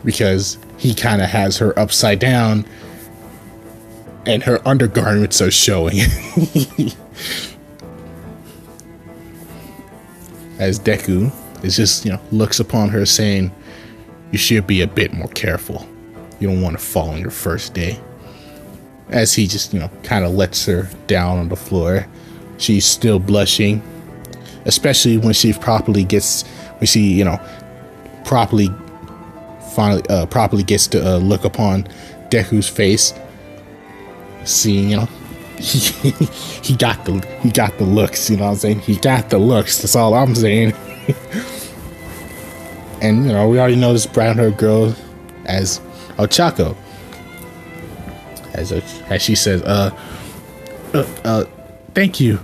because he kind of has her upside down and her undergarments are showing. As Deku is just, you know, looks upon her saying, "You should be a bit more careful. You don't want to fall on your first day." As he just, you know, kind of lets her down on the floor. She's still blushing, especially when she properly gets to look upon Deku's face. Seeing, you know, he got the looks, you know what I'm saying? He got the looks, that's all I'm saying. And, you know, we already know this brown-haired girl as Ochako. As she says, thank you.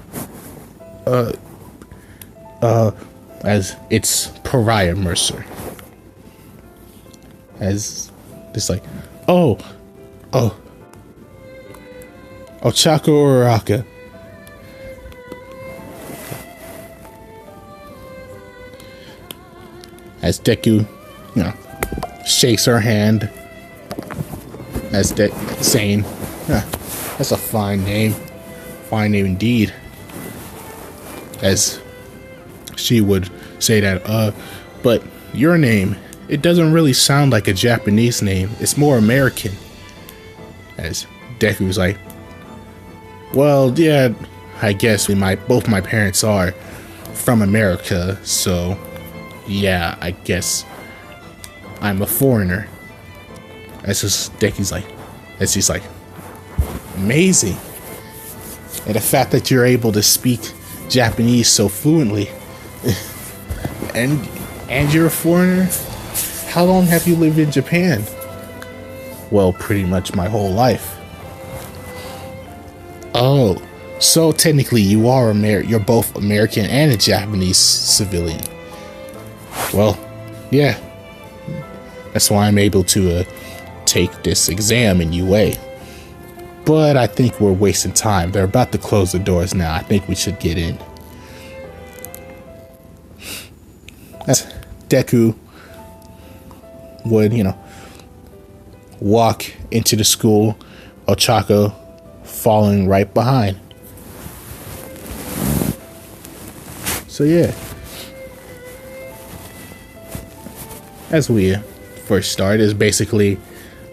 As it's Pariah Mercer. As it's like, Ochako Uraraka. as Deku, shakes her hand, as saying, that's a fine name indeed. As she would say that, but your name, it doesn't really sound like a Japanese name. It's more American. As Deku's like, well, yeah, I guess both my parents are from America, so yeah, I guess I'm a foreigner. That's just Deku's like, he's like, amazing. And the fact that you're able to speak Japanese so fluently, and you're a foreigner. How long have you lived in Japan? Well, pretty much my whole life. Oh, so technically you are you're both American and a Japanese civilian. Well, yeah. That's why I'm able to take this exam in UA. But I think we're wasting time. They're about to close the doors now. I think we should get in. As Deku would, walk into the school, Ochako following right behind. So yeah. As we first start is basically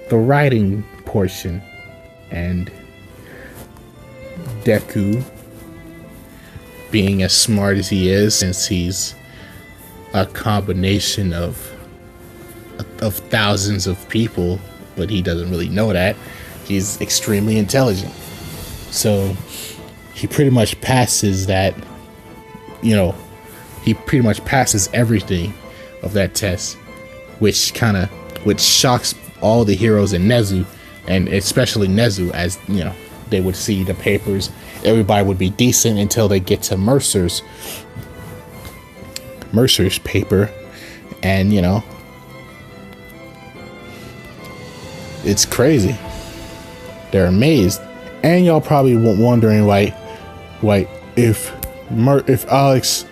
the writing portion. And Deku, being as smart as he is, since he's a combination of thousands of people, but he doesn't really know that, he's extremely intelligent. So he pretty much passes that, he pretty much passes everything of that test, which shocks all the heroes in Nezu. And especially Nezu, as they would see the papers, everybody would be decent until they get to Mercer's paper, and it's crazy. They're amazed, and y'all probably wondering like if Alex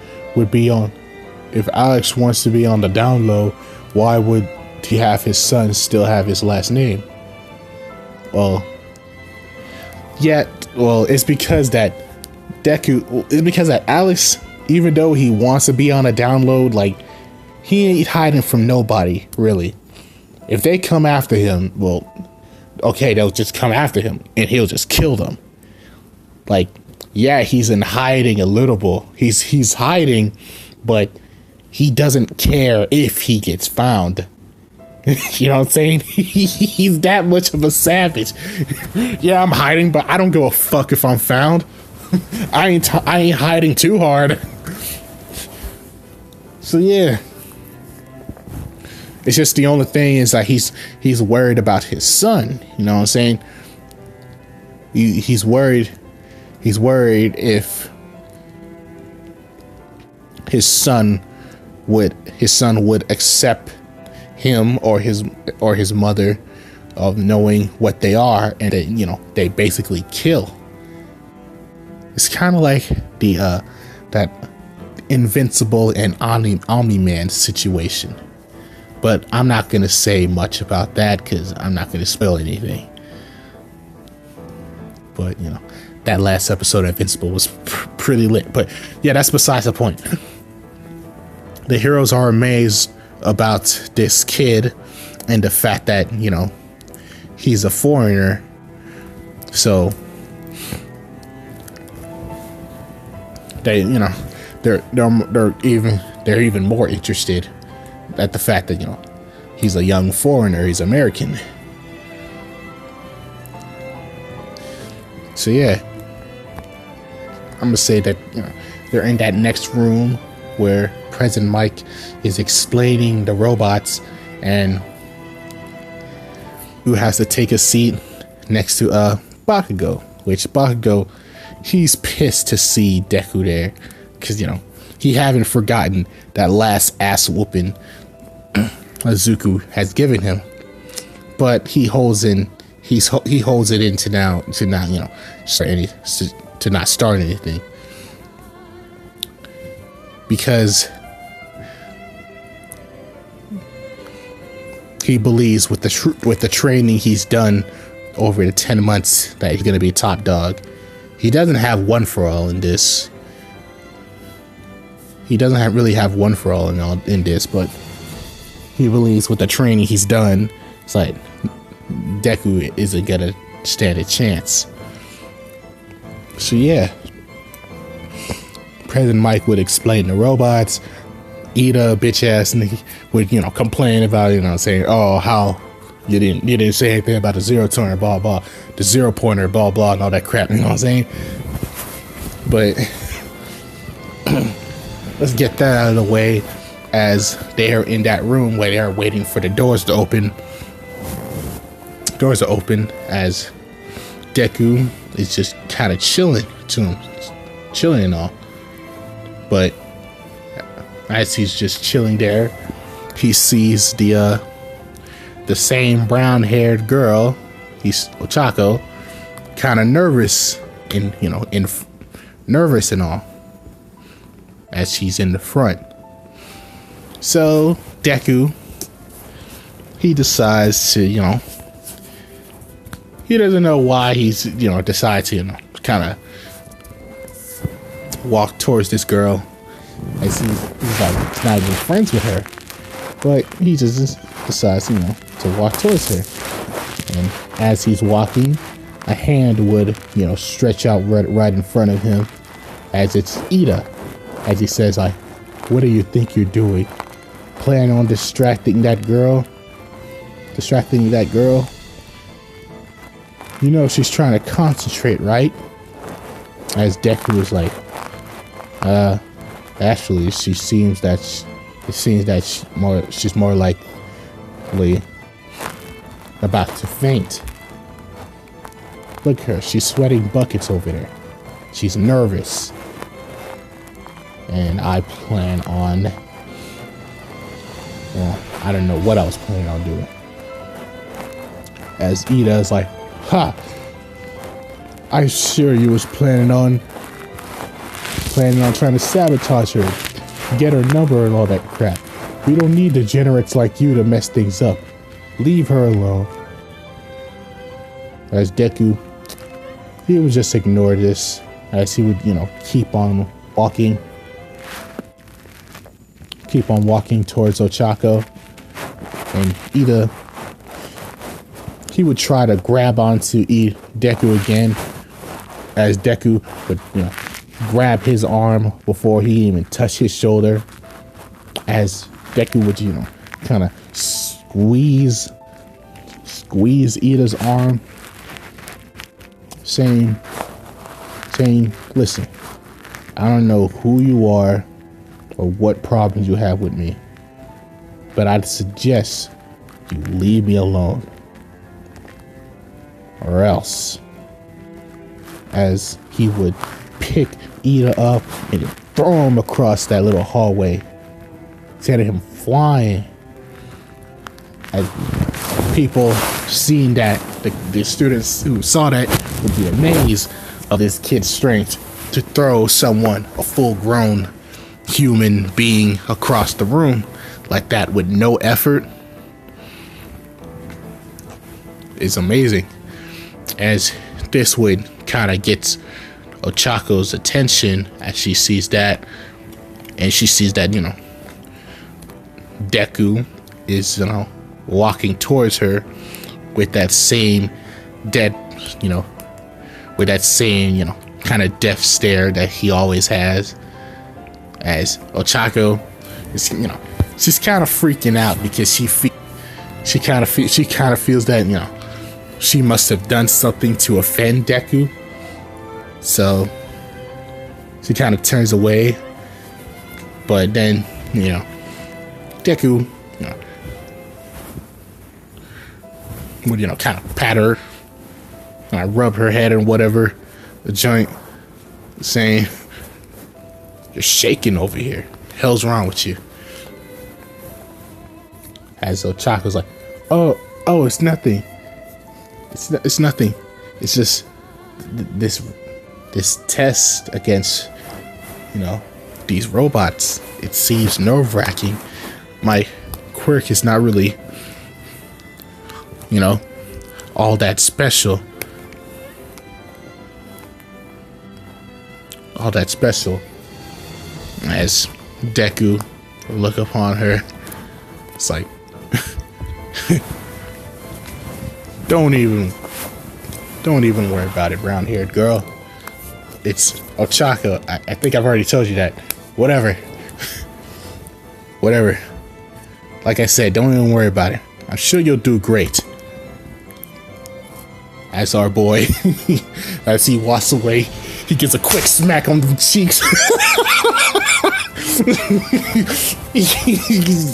wants to be on the down low, why would he have his son still have his last name? Well, it's because that Alex, even though he wants to be on a download, like, he ain't hiding from nobody, really. If they come after him, well, okay, they'll just come after him and he'll just kill them. Like, yeah, he's in hiding a little bit. He's hiding, but he doesn't care if he gets found. You know what I'm saying? He's that much of a savage. Yeah, I'm hiding, but I don't give a fuck if I'm found. I ain't hiding too hard. So yeah, it's just the only thing is that he's worried about his son. You know what I'm saying? He's worried. He's worried if his son would accept him or his mother of knowing what they are, and they basically kill. It's kind of like the that Invincible and Omni-Man situation, but I'm not gonna say much about that because I'm not gonna spoil anything. But that last episode of Invincible was pretty lit. But yeah, that's besides the point. The heroes are amazed about this kid and the fact that he's a foreigner, so they're even more interested at the fact that he's a young foreigner, he's American. So yeah, I'm gonna say that they're in that next room where President Mike is explaining the robots, and who has to take a seat next to Bakugo, which Bakugo, he's pissed to see Deku there because he haven't forgotten that last ass whooping Izuku has given him, but he holds it in to not start anything, he believes with the training he's done over the 10 months that he's gonna be top dog. He doesn't have one for all in this. He doesn't really have one for all in this, but he believes with the training he's done, it's like Deku isn't gonna stand a chance. So yeah, President Mike would explain the robots. Ida, bitch ass nigga, would complain about saying, oh, how you didn't say anything about the zero turner, blah blah, the 0 pointer, blah blah, and all that crap. You know what I'm saying? But let's get that out of the way as they're in that room where they are waiting for the doors to open. Doors are open as Deku is just kind of chilling and all. But as he's just chilling there, he sees the same brown-haired girl, he's Ochako, kind of nervous nervous and all, as she's in the front. So Deku, he decides to, he doesn't know why he's, decides to, kind of walk towards this girl. As he's not even friends with her, but he just decides, to walk towards her. And as he's walking, a hand would, stretch out right in front of him, as it's Ida. As he says, like, "What do you think you're doing? Plan on distracting that girl? Distracting that girl? She's trying to concentrate, right?" As Deku was like, actually, she's more likely about to faint. Look at her, she's sweating buckets over there. She's nervous. And I plan on, I don't know what I was planning on doing. As Ida is like, "Ha! I'm sure you was planning on trying to sabotage her, get her number and all that crap. We don't need degenerates like you to mess things up. Leave her alone." As Deku, he would just ignore this, as he would, keep on walking towards Ochako. And Ida, he would try to grab onto Deku again, as Deku would, grab his arm before he even touched his shoulder, as Deku would, kind of squeeze Ida's arm, saying, "Listen, I don't know who you are or what problems you have with me, but I'd suggest you leave me alone, or else." As he would pick Ida up and throw him across that little hallway, sending him flying. As people seeing that, the students who saw that would be amazed of this kid's strength to throw someone, a full-grown human being, across the room like that with no effort. Is amazing. As this would kind of gets Ochako's attention, as she sees that, and she sees that Deku is walking towards her with that same kind of death stare that he always has. As Ochako is she's kind of freaking out, because she kind of feels that she must have done something to offend Deku. So she kind of turns away, but then Deku would kind of pat her, rub her head and whatever, the joint, saying, "You're shaking over here. Hell's wrong with you?" As Ochako's like, oh, it's nothing. It's nothing. It's just this test against these robots. It seems nerve-wracking. My quirk is not really you know, all that special. All that special. As Deku look upon her, it's like, don't even worry about it, brown-haired girl. It's Ochako. I think I've already told you that. Whatever. Whatever. Like I said, don't even worry about it. I'm sure you'll do great. As our boy, as he walks away, he gets a quick smack on the cheeks.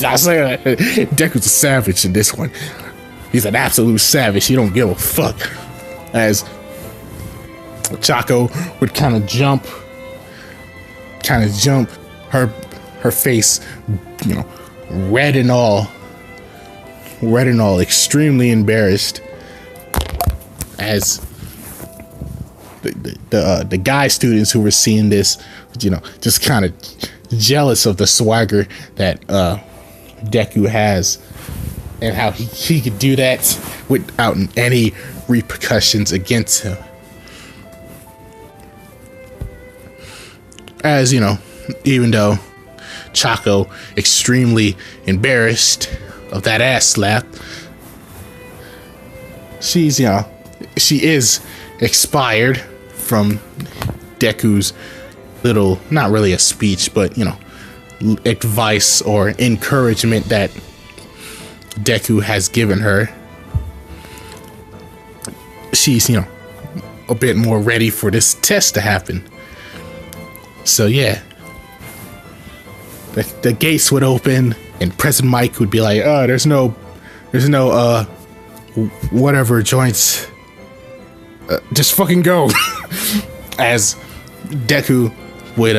I say Deku's a savage in this one. He's an absolute savage. He don't give a fuck. As Chaco would kind of jump, her face, you know, red and all, extremely embarrassed. As the guy students who were seeing this, you know, just kind of jealous of the swagger that Deku has, and how he could do that without any repercussions against him. As you know, even though Chaco extremely embarrassed of that ass slap, she's, you know, she is inspired from Deku's little, not really a speech, but, you know, advice or encouragement that Deku has given her. She's, you know, a bit more ready for this test to happen. So yeah, the gates would open and President Mike would be like, oh, there's no whatever joints, just fucking go. As Deku would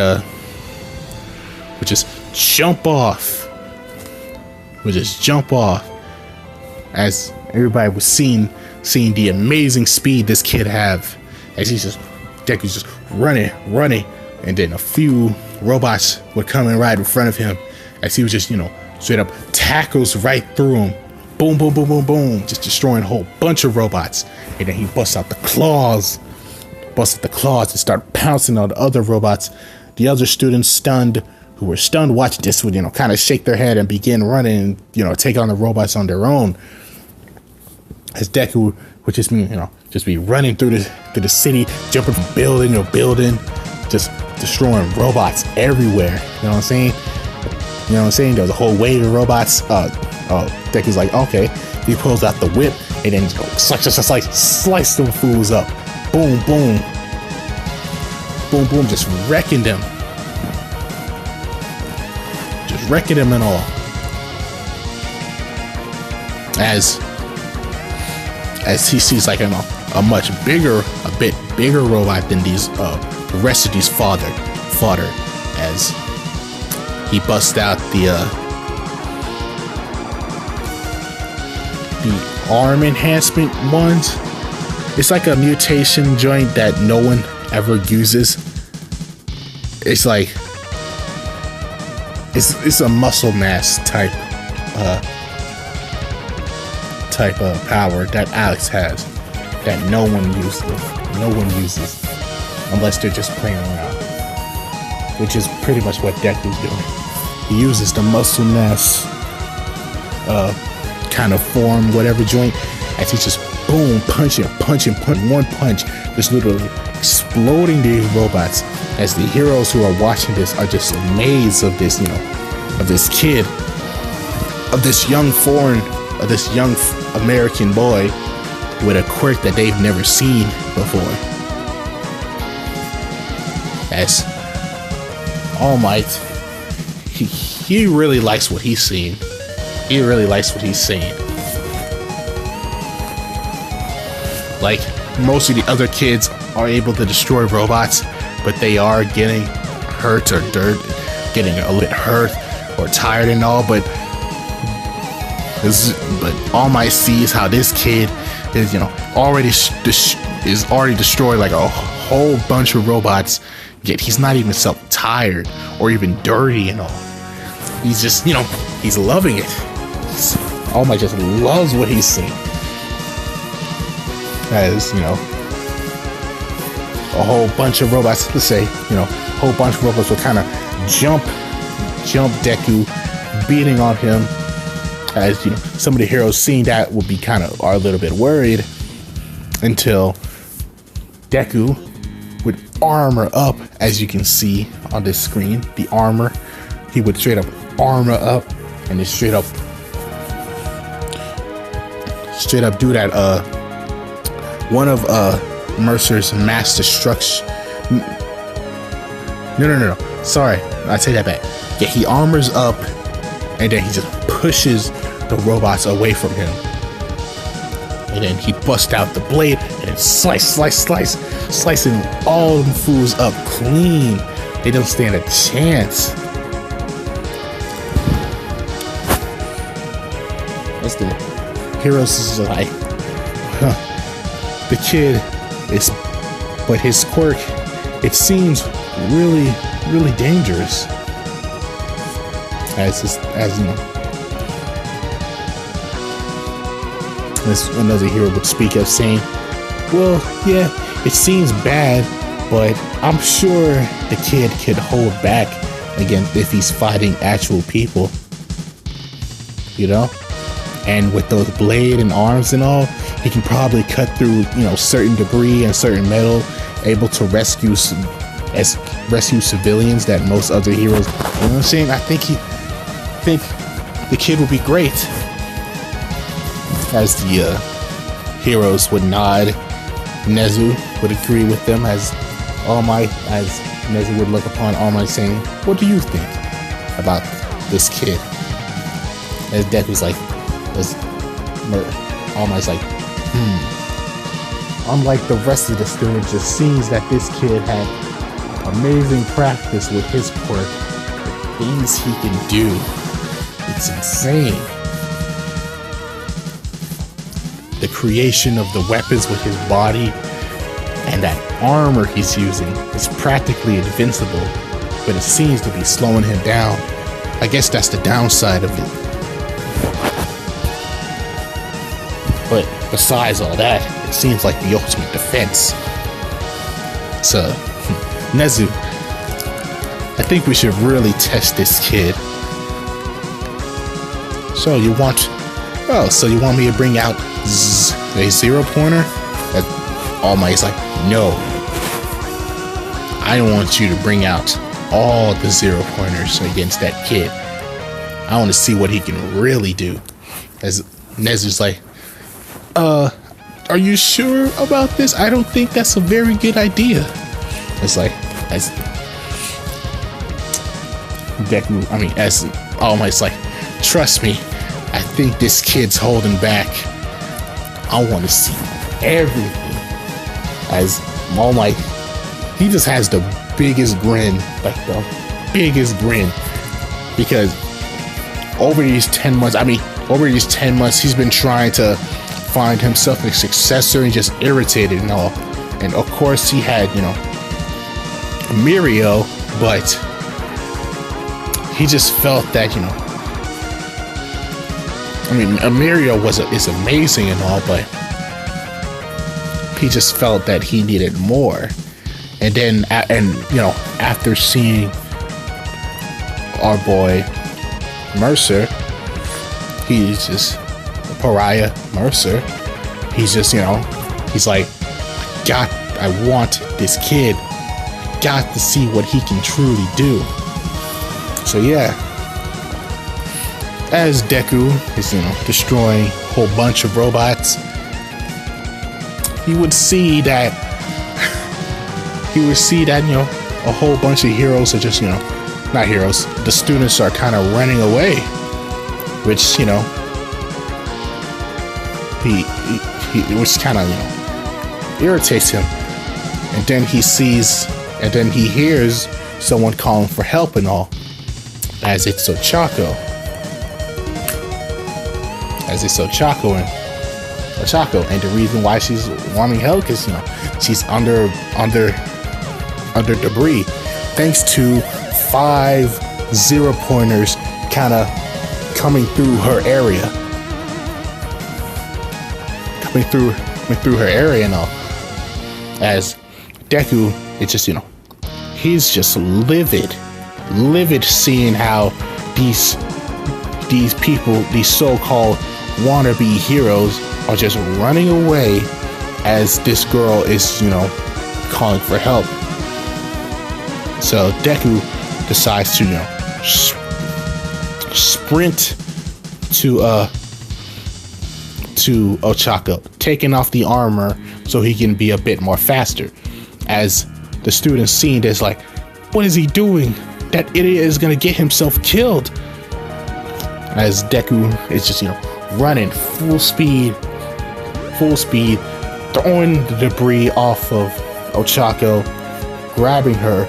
just jump off, as everybody was seeing the amazing speed this kid have, as Deku's just running, and then a few robots would come in right in front of him, as he was just, you know, straight up tackles right through him, boom, boom, boom, boom, boom, just destroying a whole bunch of robots. And then he busts out the claws and start pouncing on the other robots. The other students who were stunned watching this would, you know, kind of shake their head and begin running and, you know, take on the robots on their own. As Deku would just be running through the city, jumping from building to building, just destroying robots everywhere. You know what I'm saying? There was a whole wave of robots. Deku's like, okay. He pulls out the whip and then just slice them fools up. Boom, boom. Boom, boom, just wrecking them. Just wrecking them and all. As he sees like a bit bigger robot than the rest of these fodder, as he busts out the arm enhancement ones. It's like a mutation joint that no one ever uses. It's like it's a muscle mass type power that Alex has that no one uses unless they're just playing around, which is pretty much what Deku's doing. He uses the muscle mass kind of form, whatever joint, as he's just boom, punching, one punch, just literally exploding these robots. As the heroes who are watching this are just amazed of this, you know, of this kid, of this young American boy with a quirk that they've never seen before. As All Might, he really likes what he's seeing. Like, most of the other kids are able to destroy robots, but they are getting hurt or getting a little hurt or tired and all. But All Might sees how this kid is, you know, already destroyed like a whole bunch of robots. Yet he's not even tired or even dirty and all. He's just, you know, he's loving it. All Might just loves what he's seeing. as a whole bunch of robots, let's say, a whole bunch of robots will kind of jump Deku, beating on him. As some of the heroes seeing that would be are a little bit worried, until Deku would armor up, as you can see on this screen. The armor, he would straight up armor up, and then straight up do that. One of Mercer's mass destruction. No. Sorry, I take that back. Yeah, he armors up, and then he just pushes the robots away from him. And then he busts out the blade and then slicing all them fools up clean. They don't stand a chance. What's the heroes is like, the kid is, but his quirk, it seems really, really dangerous. As another hero would speak of, saying, well, yeah, it seems bad, but I'm sure the kid could hold back again if he's fighting actual people, and with those blade and arms and all, he can probably cut through certain debris and certain metal, able to rescue civilians that most other heroes, what I'm saying, I think the kid would be great. As the heroes would nod, Nezu would agree with them, as Nezu would look upon All Might, saying, what do you think about this kid? As Deku's like, All Might's like, unlike the rest of the students, it seems that this kid had amazing practice with his quirk. The things he can do, it's insane. The creation of the weapons with his body and that armor he's using is practically invincible, but it seems to be slowing him down. I guess that's the downside of it. But besides all that, it seems like the ultimate defense. So, Nezu, I think we should really test this kid. So you want me to bring out a 0-pointer? All Might's like, no. I don't want you to bring out all the 0-pointers against that kid. I want to see what he can really do. As Nezu's like, are you sure about this? I don't think that's a very good idea. It's like, as All Might's like, trust me, I think this kid's holding back. I want to see everything. As All Might, he just has the biggest grin, because over these 10 months, he's been trying to find himself a successor and just irritated and all. And of course, he had, Mirio, but he just felt that, Mirio is amazing and all, but he just felt that he needed more. And then, after seeing our boy Mercer, he's just Pariah Mercer. He's just, he's like, I want this kid. Got to see what he can truly do. So yeah, as Deku is, destroying a whole bunch of robots, he would see that, a whole bunch of heroes are just, not heroes, the students are kind of running away, which, which kind of, irritates him. And then he hears someone calling for help and all, as it's Ochako. And the reason why she's wanting help is, she's under debris, thanks to 5 0-pointers kind of coming through her area. went through her area and all. As Deku, it's just, he's just livid seeing how these people, these so-called wannabe heroes, are just running away as this girl is, calling for help. So Deku decides to, sprint to Ochako, taking off the armor so he can be a bit more faster. As the students seeing this, like, what is he doing? That idiot is gonna get himself killed. As Deku is just, running full speed, throwing the debris off of Ochako, grabbing her,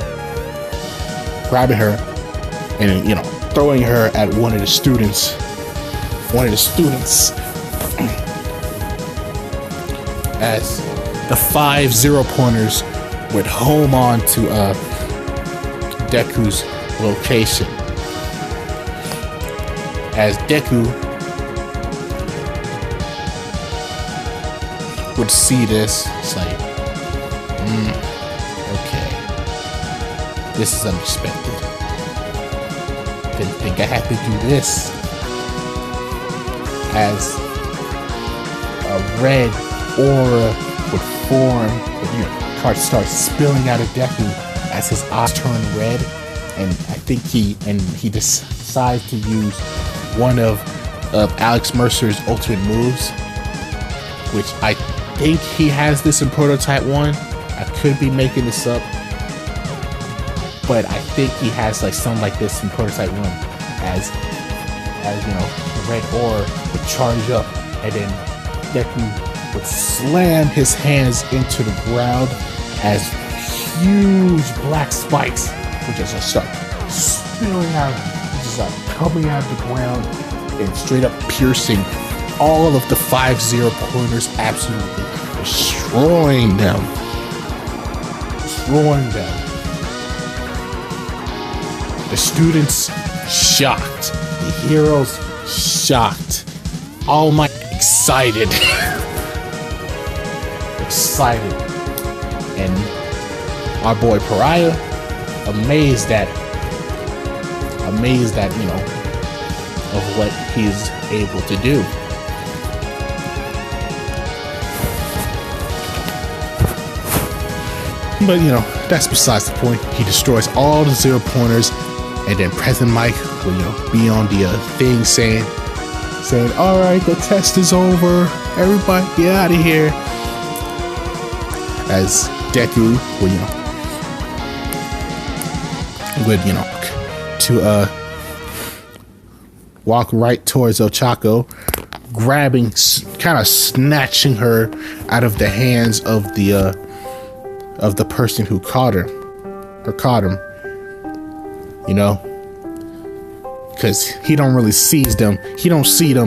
and throwing her at one of the students. As the 5 0-pointers would home on to Deku's location. As Deku would see this, it's like, okay, this is unexpected. Didn't think I had to do this. As a red aura would form, would start spilling out of Deku as his eyes turn red, and I think he decides to use one of Alex Mercer's ultimate moves, which I think he has this in Prototype 1. I could be making this up, but I think he has like something like this in Prototype 1, as the red aura would charge up, and then Deku would slam his hands into the ground as huge black spikes would just start spilling out, just like coming out of the ground and straight up piercing all of the 5 0-pointers, absolutely destroying them. The students shocked, the heroes shocked, All Might excited. And our boy Pariah amazed at of what he's able to do. But that's besides the point. He destroys all the 0-pointers, and then President Mike will be on the thing saying, all right, the test is over, everybody get out of here. As Deku would to walk right towards Ochako, grabbing, kind of snatching her out of the hands of the person who caught him, because he don't see them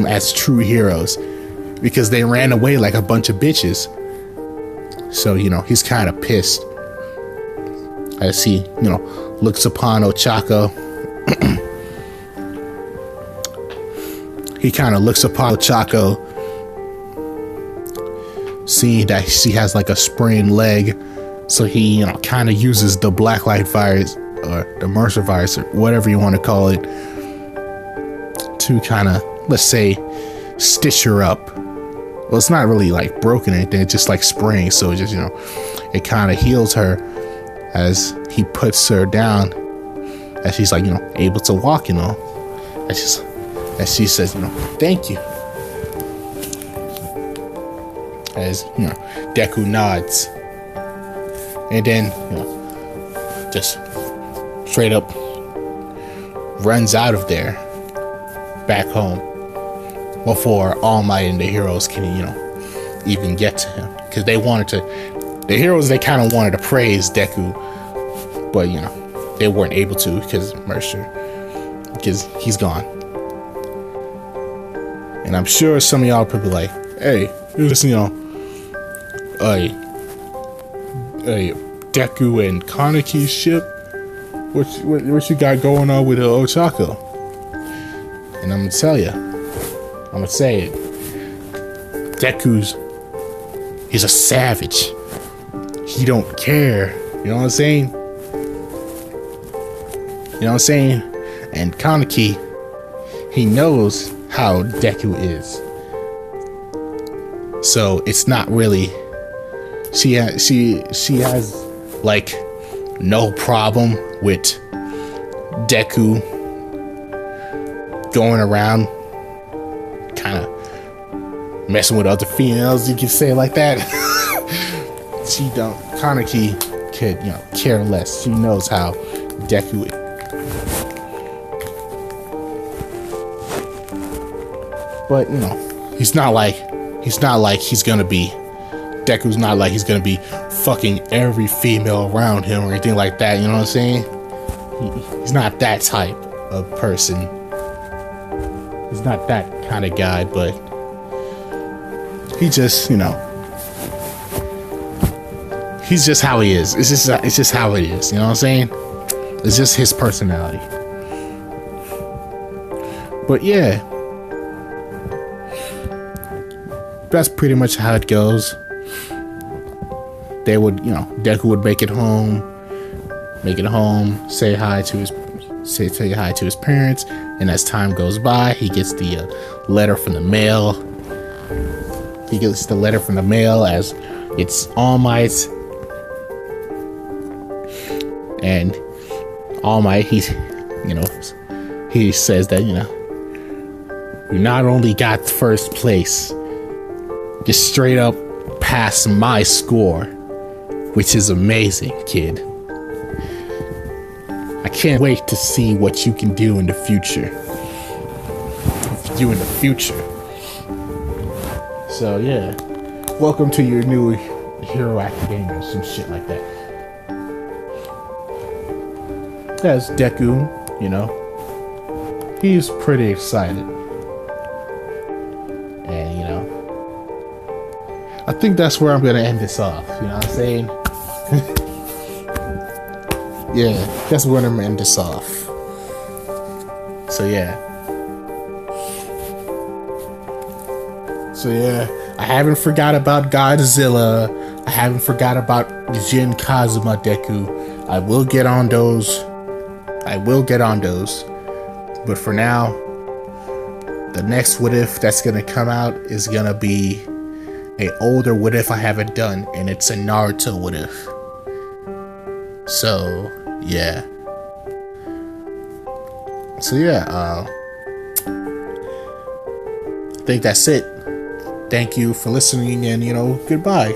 as true heroes, because they ran away like a bunch of bitches. So he's kind of pissed as he looks upon Ochako. He kind of looks upon Ochako, seeing that she has like a sprained leg. So he, kind of uses the Blacklight virus or the Mercer virus or whatever you want to call it to kind of, let's say, stitch her up. Well, it's not really like broken or anything. It's just like sprained. So it just, it kind of heals her as he puts her down, as she's like, able to walk, as she says, thank you. As, Deku nods. And then, just straight up runs out of there, back home, before All Might and the heroes can, even get to him. Because the heroes, they kind of wanted to praise Deku, but, they weren't able to because he's gone. And I'm sure some of y'all are probably like, hey, listen, Deku and Kaneki's ship, what you got going on with Ochako? And I'm gonna tell you, I'm gonna say it. Deku's He's a savage. He don't care. You know what I'm saying? You know what I'm saying? And Kaneki, he knows how Deku is. So it's not really. She has like no problem with Deku going around kind of messing with other females, you can say it like that. Kaneki could, care less. She knows how Deku is. But, Deku's not like he's gonna be fucking every female around him or anything like that, you know what I'm saying? He's not that type of person. He's not that kind of guy, but he just, he's just how he is. It's just how it is, you know what I'm saying? It's just his personality. But yeah, that's pretty much how it goes. They would, Deku would make it home, say hi to his parents, and as time goes by, he gets the letter from the mail. As it's All Might, and All Might, he says that, you not only got first place, just straight up passed my score, which is amazing, kid. I can't wait to see what you can do in the future. So yeah, welcome to your new Hero Academia, some shit like that. That's Deku, he's pretty excited. And I think that's where I'm gonna end this off, you know what I'm saying? Yeah, that's where I'm gonna end this off. So yeah, I haven't forgot about Godzilla. I haven't forgot about Jin Kazuma Deku. I will get on those. But for now, the next What If that's gonna come out is gonna be an older What If I haven't done, and it's a Naruto What If. So yeah. I think that's it. Thank you for listening, and goodbye.